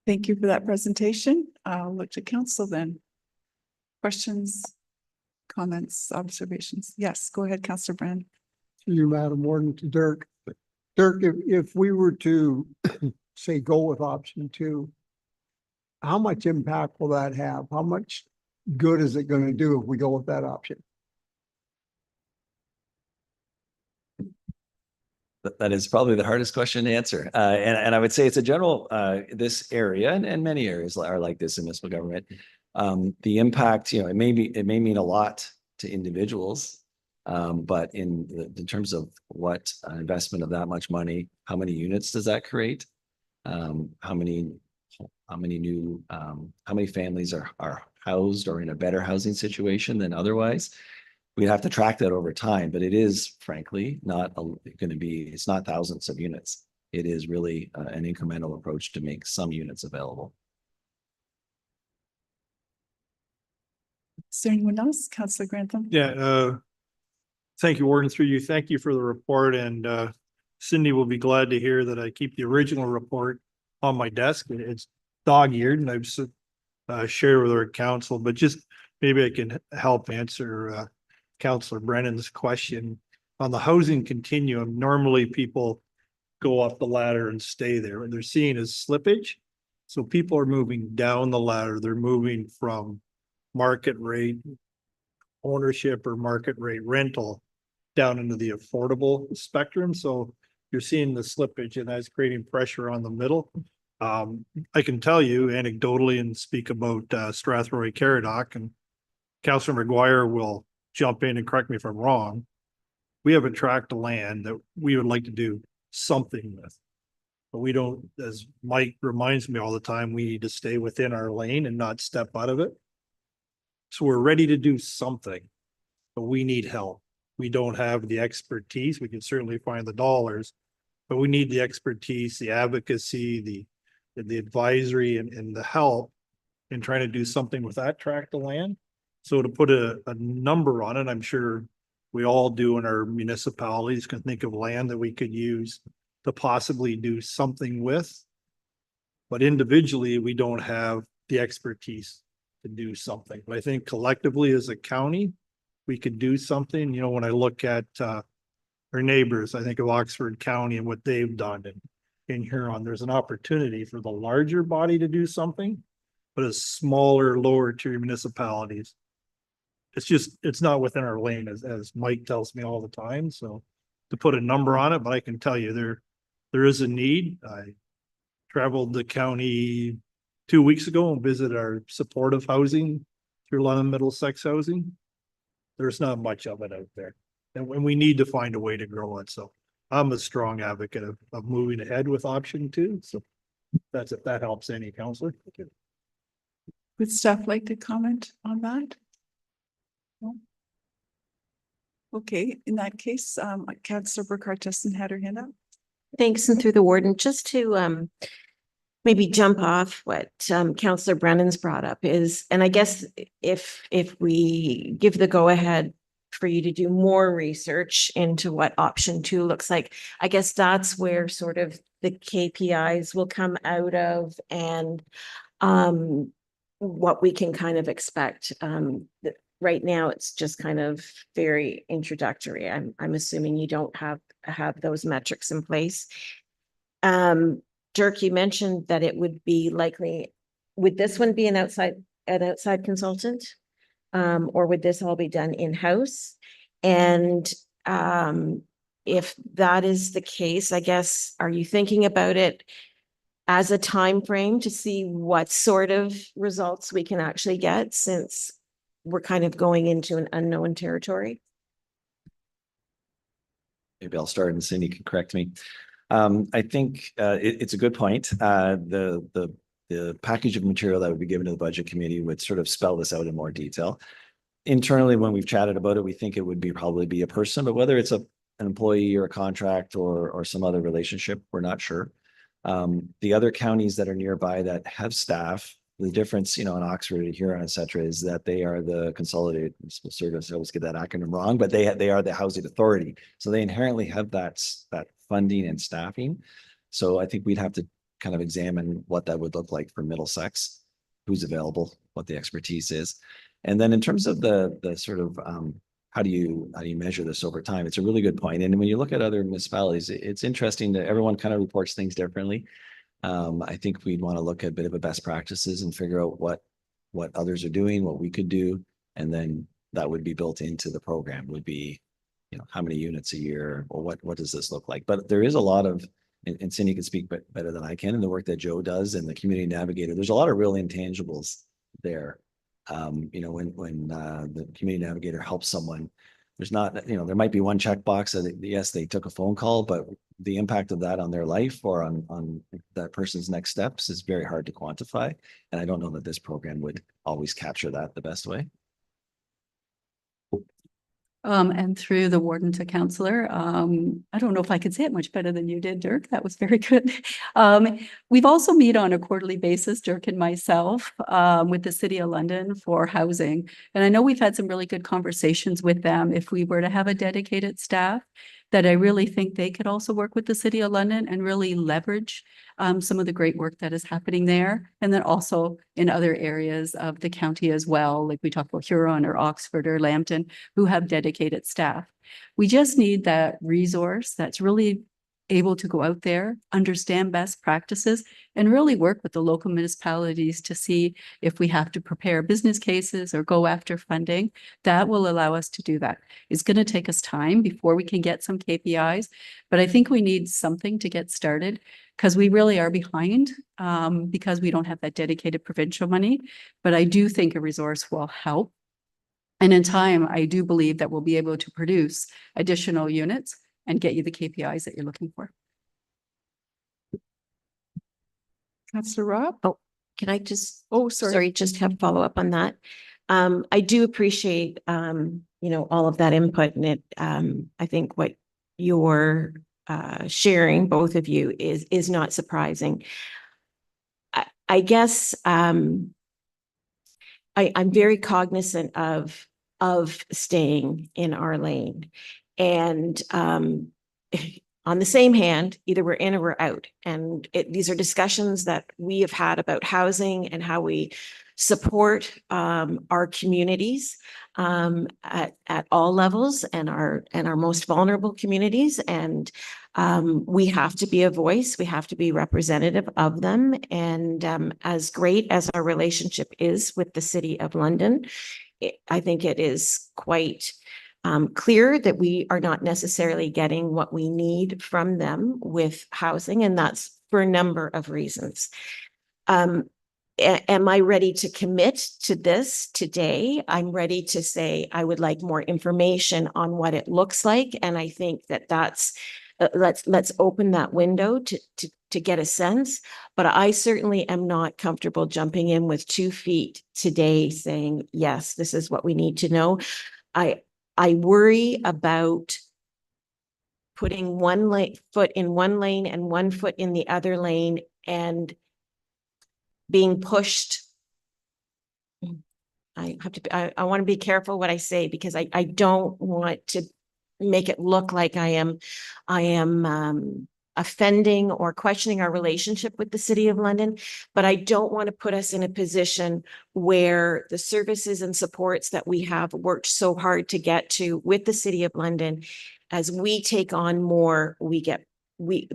A: Thank you for that presentation. I'll look to council then. Questions, comments, observations? Yes, go ahead, Councillor Brand.
H: To you, Madam Warden, to Dirk. Dirk, if we were to say go with option 2, how much impact will that have? How much good is it going to do if we go with that option?
L: That is probably the hardest question to answer. And I would say it's a general, this area and many areas are like this in municipal government. The impact, you know, it may mean a lot to individuals, but in terms of what investment of that much money, how many units does that create? How many families are housed or in a better housing situation than otherwise? We'd have to track that over time, but it is frankly not going to be, it's not thousands of units. It is really an incremental approach to make some units available.
A: Is there anyone else? Councillor Grantham?
K: Yeah, thank you, Warden, through you. Thank you for the report, and Cindy will be glad to hear that I keep the original report on my desk. It's dog-eared, and I've shared with our council, but just maybe I can help answer Councillor Brennan's question. On the housing continuum, normally people go up the ladder and stay there, and they're seeing is slippage. So people are moving down the ladder. They're moving from market rate ownership or market rate rental down into the affordable spectrum. So you're seeing the slippage, and that's creating pressure on the middle. I can tell you anecdotally and speak about Strathroy Caradoc, and Councillor McGuire will jump in and correct me if I'm wrong. We have a tract of land that we would like to do something with, but we don't, as Mike reminds me all the time, we need to stay within our lane and not step out of it. So we're ready to do something, but we need help. We don't have the expertise. We can certainly find the dollars, but we need the expertise, the advocacy, the advisory and the help in trying to do something with that tract of land. So to put a number on it, I'm sure we all do in our municipalities can think of land that we could use to possibly do something with. But individually, we don't have the expertise to do something. But I think collectively as a county, we could do something. You know, when I look at our neighbors, I think of Oxford County and what they've done. And in Huron, there's an opportunity for the larger body to do something, but as smaller, lower tier municipalities, it's not within our lane, as Mike tells me all the time. So to put a number on it, but I can tell you there is a need. I traveled the county 2 weeks ago and visited our supportive housing through London Middlesex Housing. There's not much of it out there. And when we need to find a way to grow it. So I'm a strong advocate of moving ahead with option 2. So that's if that helps any counselor.
A: Would staff like to comment on that? No? Okay, in that case, Councillor Burkhart Justin had her hand up.
F: Thanks, and through the warden, just to maybe jump off what Councillor Brennan's brought up is, and I guess if we give the go ahead for you to do more research into what option 2 looks like, I guess that's where sort of the KPIs will come out of and what we can kind of expect. Right now, it's just kind of very introductory. I'm assuming you don't have those metrics in place. Dirk, you mentioned that it would be likely, would this one be an outside consultant? Or would this all be done in-house? And if that is the case, I guess, are you thinking about it as a time frame to see what sort of results we can actually get, since we're kind of going into an unknown territory?
L: Maybe I'll start and Cindy can correct me. I think it's a good point. The package of material that would be given to the budget committee would sort of spell this out in more detail. Internally, when we've chatted about it, we think it would be probably be a person, but whether it's an employee or a contract or some other relationship, we're not sure. The other counties that are nearby that have staff, the difference, in Oxford and Huron, et cetera, is that they are the consolidated municipal service. I always get that acronym wrong, but they are the housing authority. So they inherently have that funding and staffing. So I think we'd have to kind of examine what that would look like for Middlesex, who's available, what the expertise is. And then in terms of the sort of how do you measure this over time? It's a really good point. And when you look at other municipalities, it's interesting that everyone kind of reports things differently. I think we'd want to look at a bit of a best practices and figure out what others are doing, what we could do, and then that would be built into the program. Would be, how many units a year, or what does this look like? But there is a lot of, and Cindy can speak better than I can, in the work that Joe does and the community navigator. There's a lot of real intangibles there. When the community navigator helps someone, there's not, there might be one checkbox that yes, they took a phone call, but the impact of that on their life or on that person's next steps is very hard to quantify. And I don't know that this program would always capture that the best way.
O: And through the warden to counselor, I don't know if I could say it much better than you did, Dirk. That was very good. We've also meet on a quarterly basis, Dirk and myself, with the City of London for housing. And I know we've had some really good conversations with them. If we were to have a dedicated staff, that I really think they could also work with the City of London and really leverage some of the great work that is happening there. And then also in other areas of the county as well, like we talked about Huron or Oxford or Lambton, who have dedicated staff. We just need that resource that's really able to go out there, understand best practices, and really work with the local municipalities to see if we have to prepare business cases or go after funding. That will allow us to do that. It's going to take us time before we can get some KPIs, but I think we need something to get started because we really are behind because we don't have that dedicated provincial money. But I do think a resource will help. And in time, I do believe that we'll be able to produce additional units and get you the KPIs that you're looking for.
A: Councillor Rob?
F: Oh, can I just,
A: sorry.
F: just have follow up on that. I do appreciate, all of that input, and it, I think what you're sharing, both of you, is not surprising. I guess I'm very cognizant of staying in our lane. And on the same hand, either we're in or we're out. And these are discussions that we have had about housing and how we support our communities at all levels and our most vulnerable communities. And we have to be a voice. We have to be representative of them. And as great as our relationship is with the City of London, I think it is quite clear that we are not necessarily getting what we need from them with housing, and that's for a number of reasons. Am I ready to commit to this today? I'm ready to say I would like more information on what it looks like. And I think that that's, let's open that window to get a sense. But I certainly am not comfortable jumping in with 2 feet today saying, yes, this is what we need to know. I worry about putting foot in one lane and 1 foot in the other lane and being pushed. I want to be careful what I say, because I don't want to make it look like I am offending or questioning our relationship with the City of London, but I don't want to put us in a position where the services and supports that we have worked so hard to get to with the City of London, as we take on more,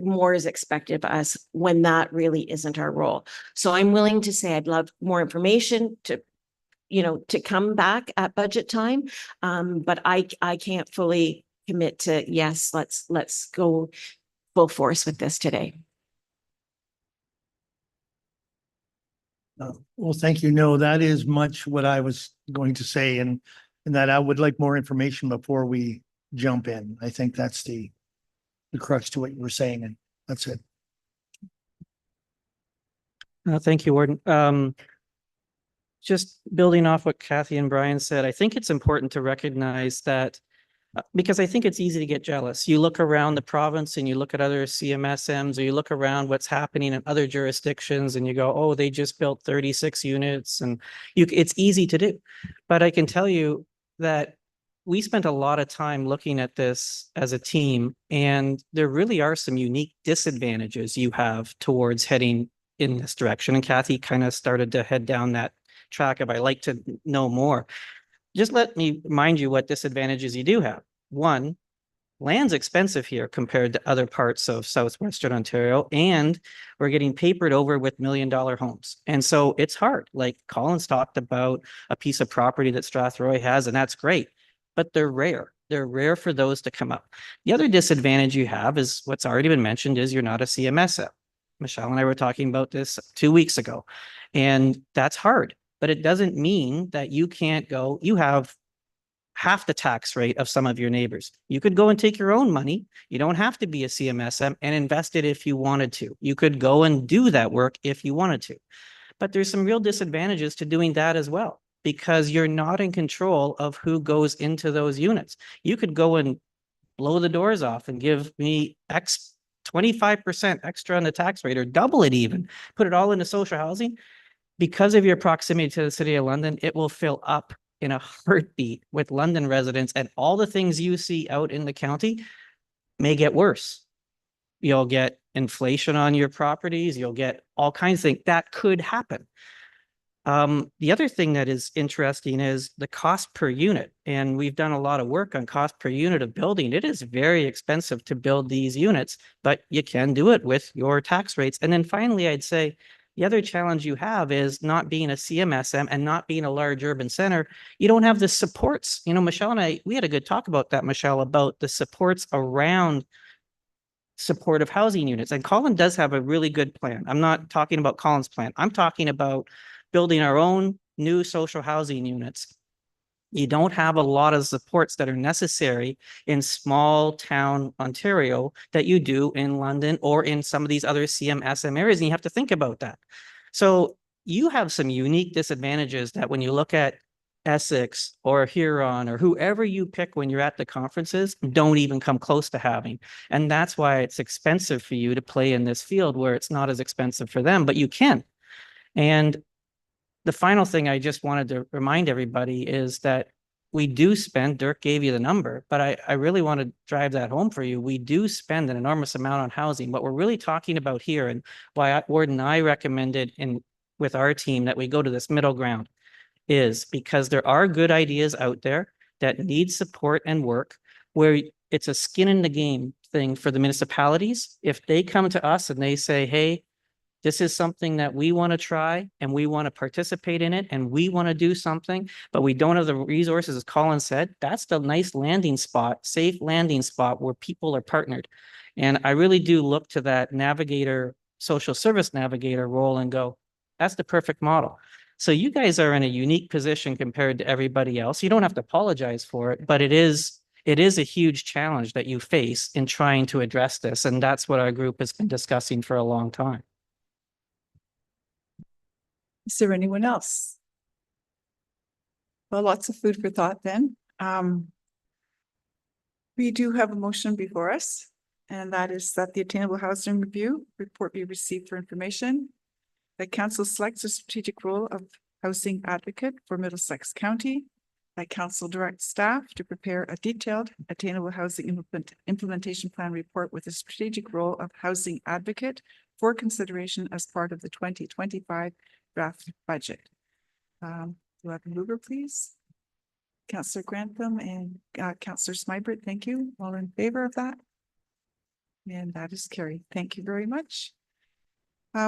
F: more is expected of us when that really isn't our role. So I'm willing to say I'd love more information to come back at budget time. But I can't fully commit to, yes, let's go full force with this today.
D: Well, thank you. No, that is much what I was going to say, and that I would like more information before we jump in. I think that's the crux to what you were saying, and that's it.
G: Thank you, Warden. Just building off what Kathy and Brian said, I think it's important to recognize that because I think it's easy to get jealous. You look around the province and you look at other CMSMs, or you look around what's happening in other jurisdictions and you go, oh, they just built 36 units, and it's easy to do. But I can tell you that we spent a lot of time looking at this as a team, and there really are some unique disadvantages you have towards heading in this direction. And Kathy kind of started to head down that track of, I like to know more. Just let me remind you what disadvantages you do have. One, land's expensive here compared to other parts of southwestern Ontario, and we're getting papered over with $1 million homes. And so it's hard. Like Collins talked about a piece of property that Strathroy has, and that's great, but they're rare. They're rare for those to come up. The other disadvantage you have is what's already been mentioned, is you're not a CMS. Michelle and I were talking about this 2 weeks ago, and that's hard. But it doesn't mean that you can't go, you have half the tax rate of some of your neighbors. You could go and take your own money. You don't have to be a CMSM and invest it if you wanted to. You could go and do that work if you wanted to. But there's some real disadvantages to doing that as well, because you're not in control of who goes into those units. You could go and blow the doors off and give me 25% extra on the tax rate, or double it even, put it all into social housing. Because of your proximity to the City of London, it will fill up in a heartbeat with London residents, and all the things you see out in the county may get worse. You'll get inflation on your properties. You'll get all kinds of things that could happen. The other thing that is interesting is the cost per unit. And we've done a lot of work on cost per unit of building. It is very expensive to build these units, but you can do it with your tax rates. And then finally, I'd say, the other challenge you have is not being a CMSM and not being a large urban center. You don't have the supports. Michelle and I, we had a good talk about that, Michelle, about the supports around supportive housing units. And Colin does have a really good plan. I'm not talking about Colin's plan. I'm talking about building our own new social housing units. You don't have a lot of supports that are necessary in small town Ontario that you do in London or in some of these other CMSM areas. And you have to think about that. So you have some unique disadvantages that when you look at Essex or Huron or whoever you pick when you're at the conferences, don't even come close to having. And that's why it's expensive for you to play in this field where it's not as expensive for them, but you can. And the final thing I just wanted to remind everybody is that we do spend, Dirk gave you the number, but I really want to drive that home for you. We do spend an enormous amount on housing. What we're really talking about here, and why Warden and I recommended with our team that we go to this middle ground, is because there are good ideas out there that need support and work, where it's a skin in the game thing for the municipalities. If they come to us and they say, hey, This is something that we want to try and we want to participate in it and we want to do something, but we don't have the resources, as Colin said. That's the nice landing spot, safe landing spot where people are partnered. And I really do look to that navigator, social service navigator role and go, that's the perfect model. So you guys are in a unique position compared to everybody else. You don't have to apologize for it, but it is a huge challenge that you face in trying to address this. And that's what our group has been discussing for a long time.
A: Is there anyone else? Well, lots of food for thought then. We do have a motion before us, and that is that the Attainable Housing Review report be received for information. That council selects a strategic role of housing advocate for Middlesex County. That council directs staff to prepare a detailed attainable housing implementation plan report with a strategic role of housing advocate for consideration as part of the 2025 draft budget. Do I have a mover, please? Councillor Grantham and Councillor Smybert, thank you. All in favor of that? And that is carried. Thank you very much.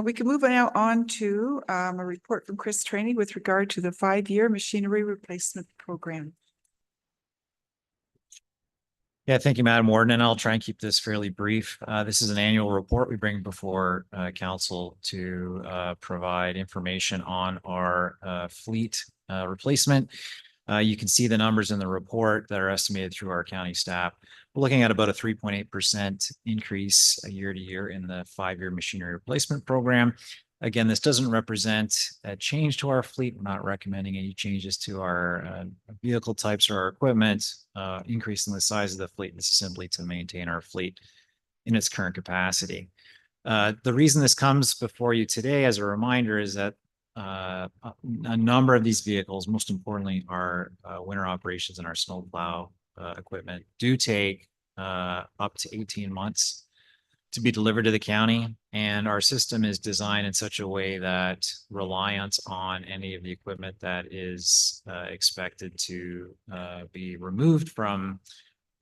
A: We can move now on to a report from Chris Trainey with regard to the 5-year machinery replacement program.
P: Yeah, thank you, Madam Warden, and I'll try and keep this fairly brief. This is an annual report we bring before council to provide information on our fleet replacement. You can see the numbers in the report that are estimated through our county staff. We're looking at about a 3.8% increase year to year in the 5-year machinery replacement program. Again, this doesn't represent a change to our fleet. We're not recommending any changes to our vehicle types or our equipment, increasing the size of the fleet. This is simply to maintain our fleet in its current capacity. The reason this comes before you today as a reminder is that a number of these vehicles, most importantly our winter operations and our snowplow equipment, do take up to 18 months to be delivered to the county. And our system is designed in such a way that reliance on any of the equipment that is expected to be removed from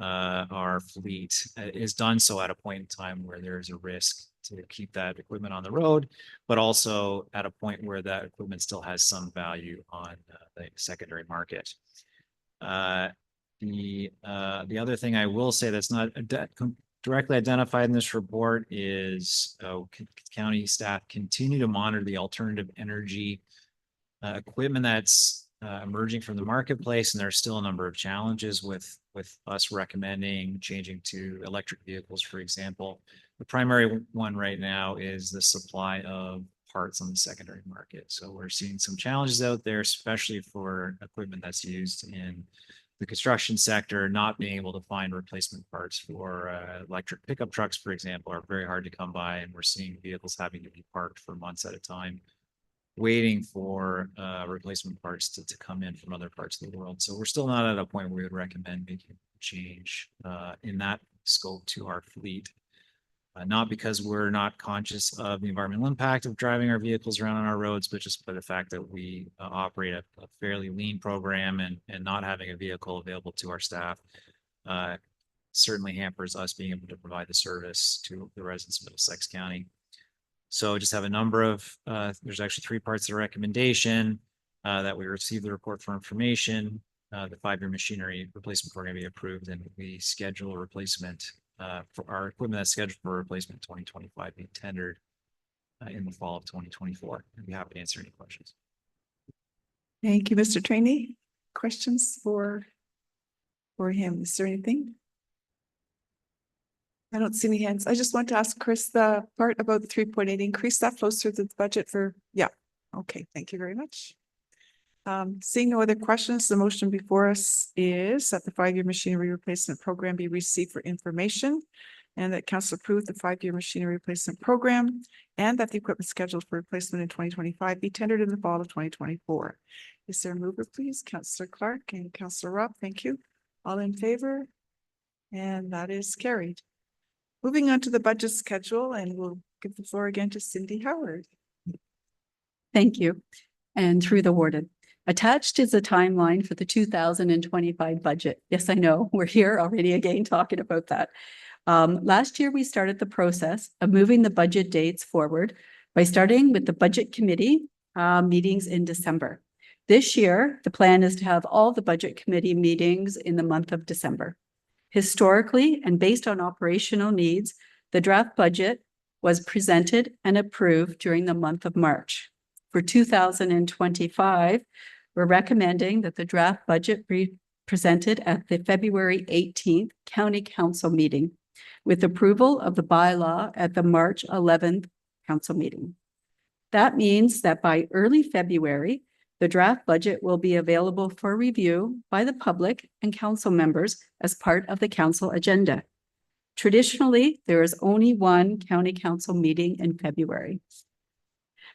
P: our fleet is done so at a point in time where there's a risk to keep that equipment on the road, but also at a point where that equipment still has some value on the secondary market. The other thing I will say that's not directly identified in this report is county staff continue to monitor the alternative energy equipment that's emerging from the marketplace, and there's still a number of challenges with us recommending changing to electric vehicles, for example. The primary one right now is the supply of parts on the secondary market. So we're seeing some challenges out there, especially for equipment that's used in the construction sector. Not being able to find replacement parts for electric pickup trucks, for example, are very hard to come by, and we're seeing vehicles having to be parked for months at a time, waiting for replacement parts to come in from other parts of the world. So we're still not at a point where we would recommend making a change in that scope to our fleet. Not because we're not conscious of the environmental impact of driving our vehicles around on our roads, but just by the fact that we operate a fairly lean program, and not having a vehicle available to our staff certainly hampers us being able to provide the service to the residents of Middlesex County. So just have a number of, there's actually 3 parts of the recommendation that we receive the report for information. The 5-year machinery replacement program be approved, and we schedule a replacement for our equipment that's scheduled for replacement in 2025 being tendered in the fall of 2024. I'd be happy to answer any questions.
A: Thank you, Mr. Trainey. Questions for him? Is there anything? I don't see any hands. I just want to ask Chris, the part about the 3.8 increase that flows through the budget for, yeah. Okay, thank you very much. Seeing no other questions, the motion before us is that the 5-year machinery replacement program be received for information, and that council approve the 5-year machinery replacement program, and that the equipment scheduled for replacement in 2025 be tendered in the fall of 2024. Is there a mover, please? Councillor Clark and Councillor Robb, thank you. All in favor? And that is carried. Moving on to the budget schedule, and we'll give the floor again to Cindy Howard.
O: Thank you. And through the warden. Attached is a timeline for the 2025 budget. Yes, I know, we're here already again talking about that. Last year, we started the process of moving the budget dates forward by starting with the Budget Committee meetings in December. This year, the plan is to have all the Budget Committee meetings in the month of December. Historically, and based on operational needs, the draft budget was presented and approved during the month of March. For 2025, we're recommending that the draft budget be presented at the February 18th County Council meeting with approval of the bylaw at the March 11th Council meeting. That means that by early February, the draft budget will be available for review by the public and council members as part of the council agenda. Traditionally, there is only one county council meeting in February.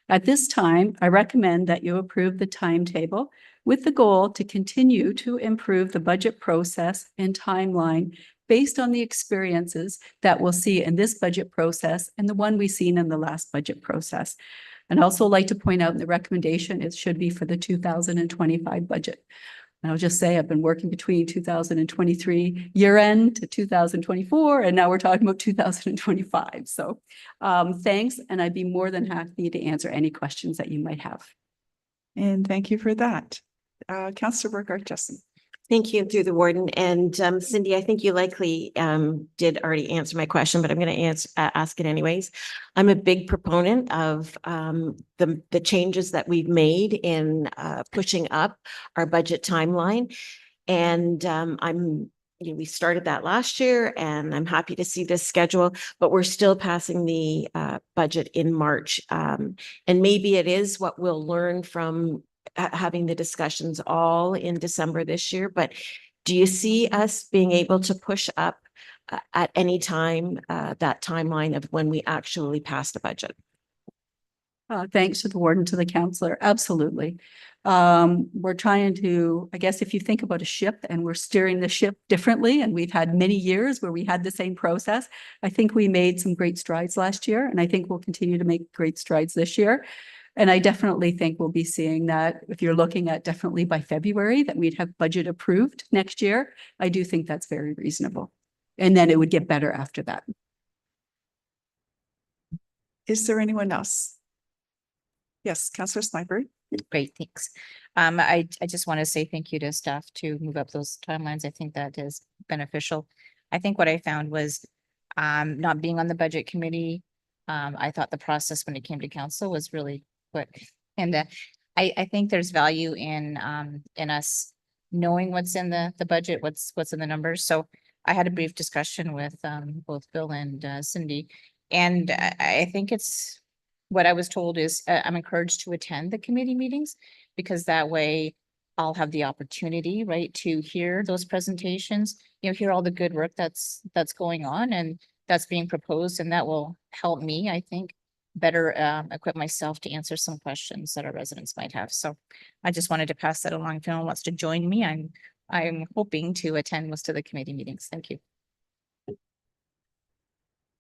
O: At this time, I recommend that you approve the timetable with the goal to continue to improve the budget process and timeline based on the experiences that we'll see in this budget process and the one we've seen in the last budget process. And also like to point out in the recommendation, it should be for the 2025 budget. And I'll just say I've been working between 2023 year end to 2024, and now we're talking about 2025. So thanks, and I'd be more than happy to answer any questions that you might have.
A: And thank you for that. Councillor Burghardt-Jessen.
F: Thank you, through the warden. And Cindy, I think you likely did already answer my question, but I'm going to ask it anyways. I'm a big proponent of the changes that we've made in pushing up our budget timeline. And we started that last year, and I'm happy to see this schedule, but we're still passing the budget in March. And maybe it is what we'll learn from having the discussions all in December this year, but do you see us being able to push up at any time that timeline of when we actually pass the budget?
O: Thanks to the warden, to the councillor. Absolutely. We're trying to, I guess, if you think about a ship and we're steering the ship differently, and we've had many years where we had the same process, I think we made some great strides last year, and I think we'll continue to make great strides this year. And I definitely think we'll be seeing that if you're looking at definitely by February that we'd have budget approved next year. I do think that's very reasonable. And then it would get better after that.
A: Is there anyone else? Yes, Councillor Sniper.
E: Great, thanks. I just want to say thank you to staff to move up those timelines. I think that is beneficial. I think what I found was not being on the budget committee. I thought the process when it came to council was really quick. And I think there's value in us knowing what's in the budget, what's in the numbers. So I had a brief discussion with both Bill and Cindy, and I think it's what I was told is I'm encouraged to attend the committee meetings, because that way I'll have the opportunity, right, to hear those presentations, hear all the good work that's going on and that's being proposed, and that will help me, I think, better equip myself to answer some questions that our residents might have. So I just wanted to pass that along. If anyone wants to join me, I'm hoping to attend most of the committee meetings. Thank you.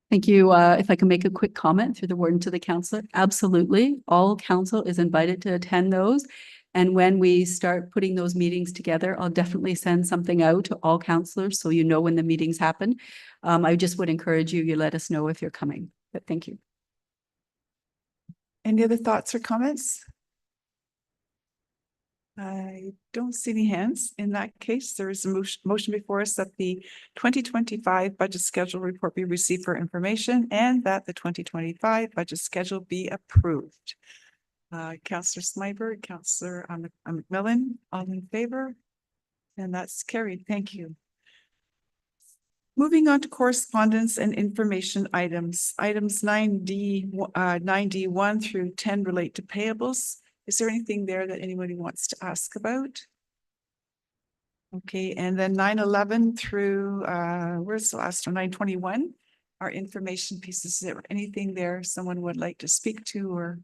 O: Thank you. If I can make a quick comment through the warden to the councillor. Absolutely. All council is invited to attend those. And when we start putting those meetings together, I'll definitely send something out to all councillors so you know when the meetings happen. I just would encourage you let us know if you're coming. But thank you.
A: Any other thoughts or comments? I don't see any hands. In that case, there is a motion before us that the 2025 budget schedule report be received for information and that the 2025 budget schedule be approved. Councillor Sniper, Councillor McMillan, all in favor? And that's carried. Thank you. Moving on to correspondence and information items. Items 9D1 through 10 relate to payables. Is there anything there that anybody wants to ask about? Okay, and then 911 through, where's the last one? 921 are information pieces. Is there anything there someone would like to speak to or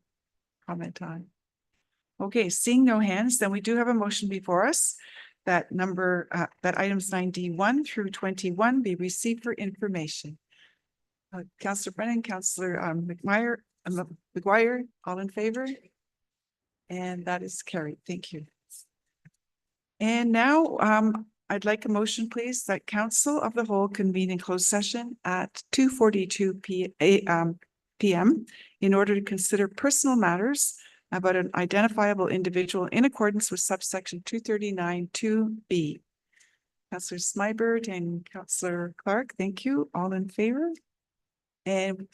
A: comment on? Okay, seeing no hands, then we do have a motion before us that that items 9D1 through 21 be received for information. Councillor Brennan, Councillor McGuire, all in favor? And that is carried. Thank you. And now I'd like a motion, please, that Council of the Whole convene in closed session at 2:42 PM in order to consider personal matters about an identifiable individual in accordance with subsection 239(2)(b). Councillor Smybird and Councillor Clark, thank you. All in favor? And